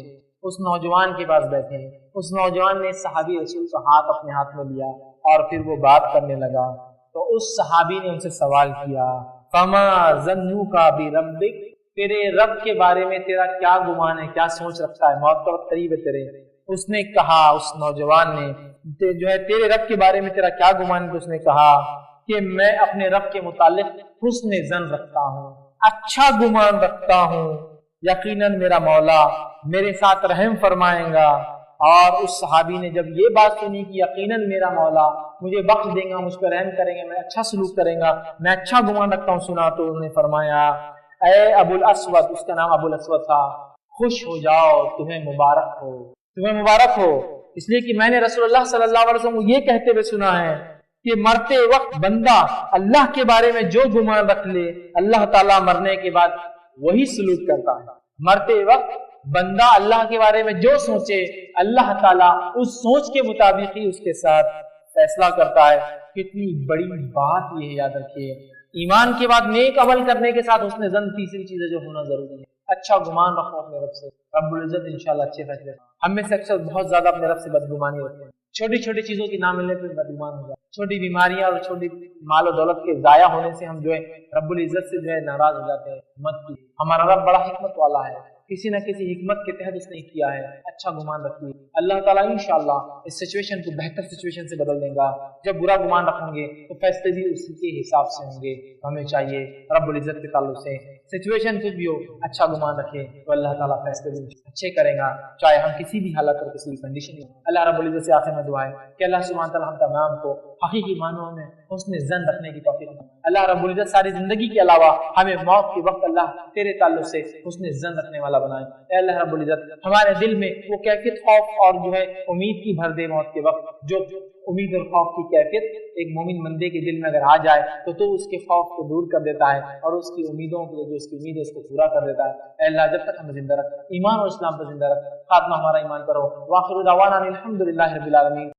उस नौजवान के पास बैठे, उस नौजवान ने सहाबी रसूल का हाथ अपने हाथ में लिया और फिर वो बात करने लगा। तो उस सहाबी ने उनसे सवाल किया, फमा ज़न्नुका बि रब्बिक, तेरे रब के बारे में तेरा क्या गुमान है, क्या सोच रखता है, मौत का वक्त करीब है तेरे। उसने कहा, उस नौजवान ने जो है, तेरे रब के बारे में तेरा क्या गुमान है। उसने कहा कि मैं अपने रब के मुतालिक हुस्न ज़न रखता हूँ, अच्छा गुमान रखता हूँ, यकीनन मेरा मौला मेरे साथ रहम फरमाएगा اور اس صحابی نے جب یہ بات سنی کہ یقیناً میرا مولا مجھے بخش دے گا، مجھ پر رحم کریں گے، میں اچھا سلوک کریں گا، میں اچھا گمان رکھتا ہوں، سنا تو انہوں نے فرمایا اے ابو الاسود، اس کا نام ابو الاسود تھا، خوش ہو جاؤ، تمہیں مبارک ہو، تمہیں مبارک ہو، اس لیے کہ میں نے رسول اللہ صلی اللہ علیہ وسلم کو یہ کہتے ہوئے سنا ہے کہ مرتے وقت بندہ اللہ کے بارے میں جو گمان رکھ لے اللہ تعالیٰ مرنے کے بعد وہی سلوک کرتا ہے۔ مرتے وقت بندہ اللہ کے بارے میں جو سوچے اللہ تعالیٰ اس سوچ کے مطابق ہی اس کے ساتھ فیصلہ کرتا ہے۔ کتنی بڑی بات یہ یاد رکھیے، ایمان کے بعد نیک عمل کرنے کے ساتھ حسن ظن تیسری چیز ہے جو ہونا ضروری ہے۔ اچھا گمان رکھو اپنے رب سے، رب العزت انشاءاللہ اچھے فیصلے۔ ہم میں سے اکثر بہت زیادہ اپنے رب سے بدگمانی رکھتے ہیں، چھوٹی چھوٹی چیزوں کی نہ ملنے پہ بدگمان ہو جائے، چھوٹی بیماریاں اور چھوٹی مال و دولت کے ضائع ہونے سے ہم جو ہے رب العزت سے جو ہے ناراض ہو جاتے ہیں۔ مت کی ہمارا رب بڑا حکمت والا ہے، کسی نہ کسی حکمت کے تحت اس نے کیا ہے۔ اچھا گمان رکھیے، اللہ تعالیٰ انشاءاللہ اس سچویشن کو بہتر سچویشن سے بدل دے گا۔ جب برا گمان رکھیں گے تو فیصلے بھی اسی کے حساب سے ہوں گے۔ ہمیں چاہیے رب العزت کے تعلق سے سچویشن کچھ بھی ہو اچھا گمان رکھے تو اللہ تعالیٰ فیصلے بھی اچھے کرے گا، چاہے ہم کسی بھی حالت اور کسی بھی کنڈیشن میں۔ اللہ رب العزت سے آخر میں دعا ہے کہ اللہ سبحانہ تعالیٰ ہم تمام کو حقیقی معنوں میں حسن ظن رکھنے کی توفیق دے۔ اللہ رب العزت ساری زندگی کے علاوہ ہمیں موت کے وقت اللہ تیرے تعلق سے حسن ظن رکھنے والا بنائے۔ اے اللہ رب العزت ہمارے دل میں وہ کیفیت خوف اور جو ہے امید کی بھر دے موت کے وقت، جو امید اور خوف کی کیفیت ایک مومن بندے کے دل میں اگر آ جائے تو اس کے خوف کو دور کر دیتا ہے اور اس کی امیدوں کے جو اس کی امید ہے اس کو پورا کر دیتا ہے۔ اے اللہ جب تک ہمیں زندہ رکھ، ایمان اور اسلام پر زندہ رکھ، خاتمہ ہمارا ایمان پر ہو۔ وآخر دعوانا الحمد للہ رب العالمین۔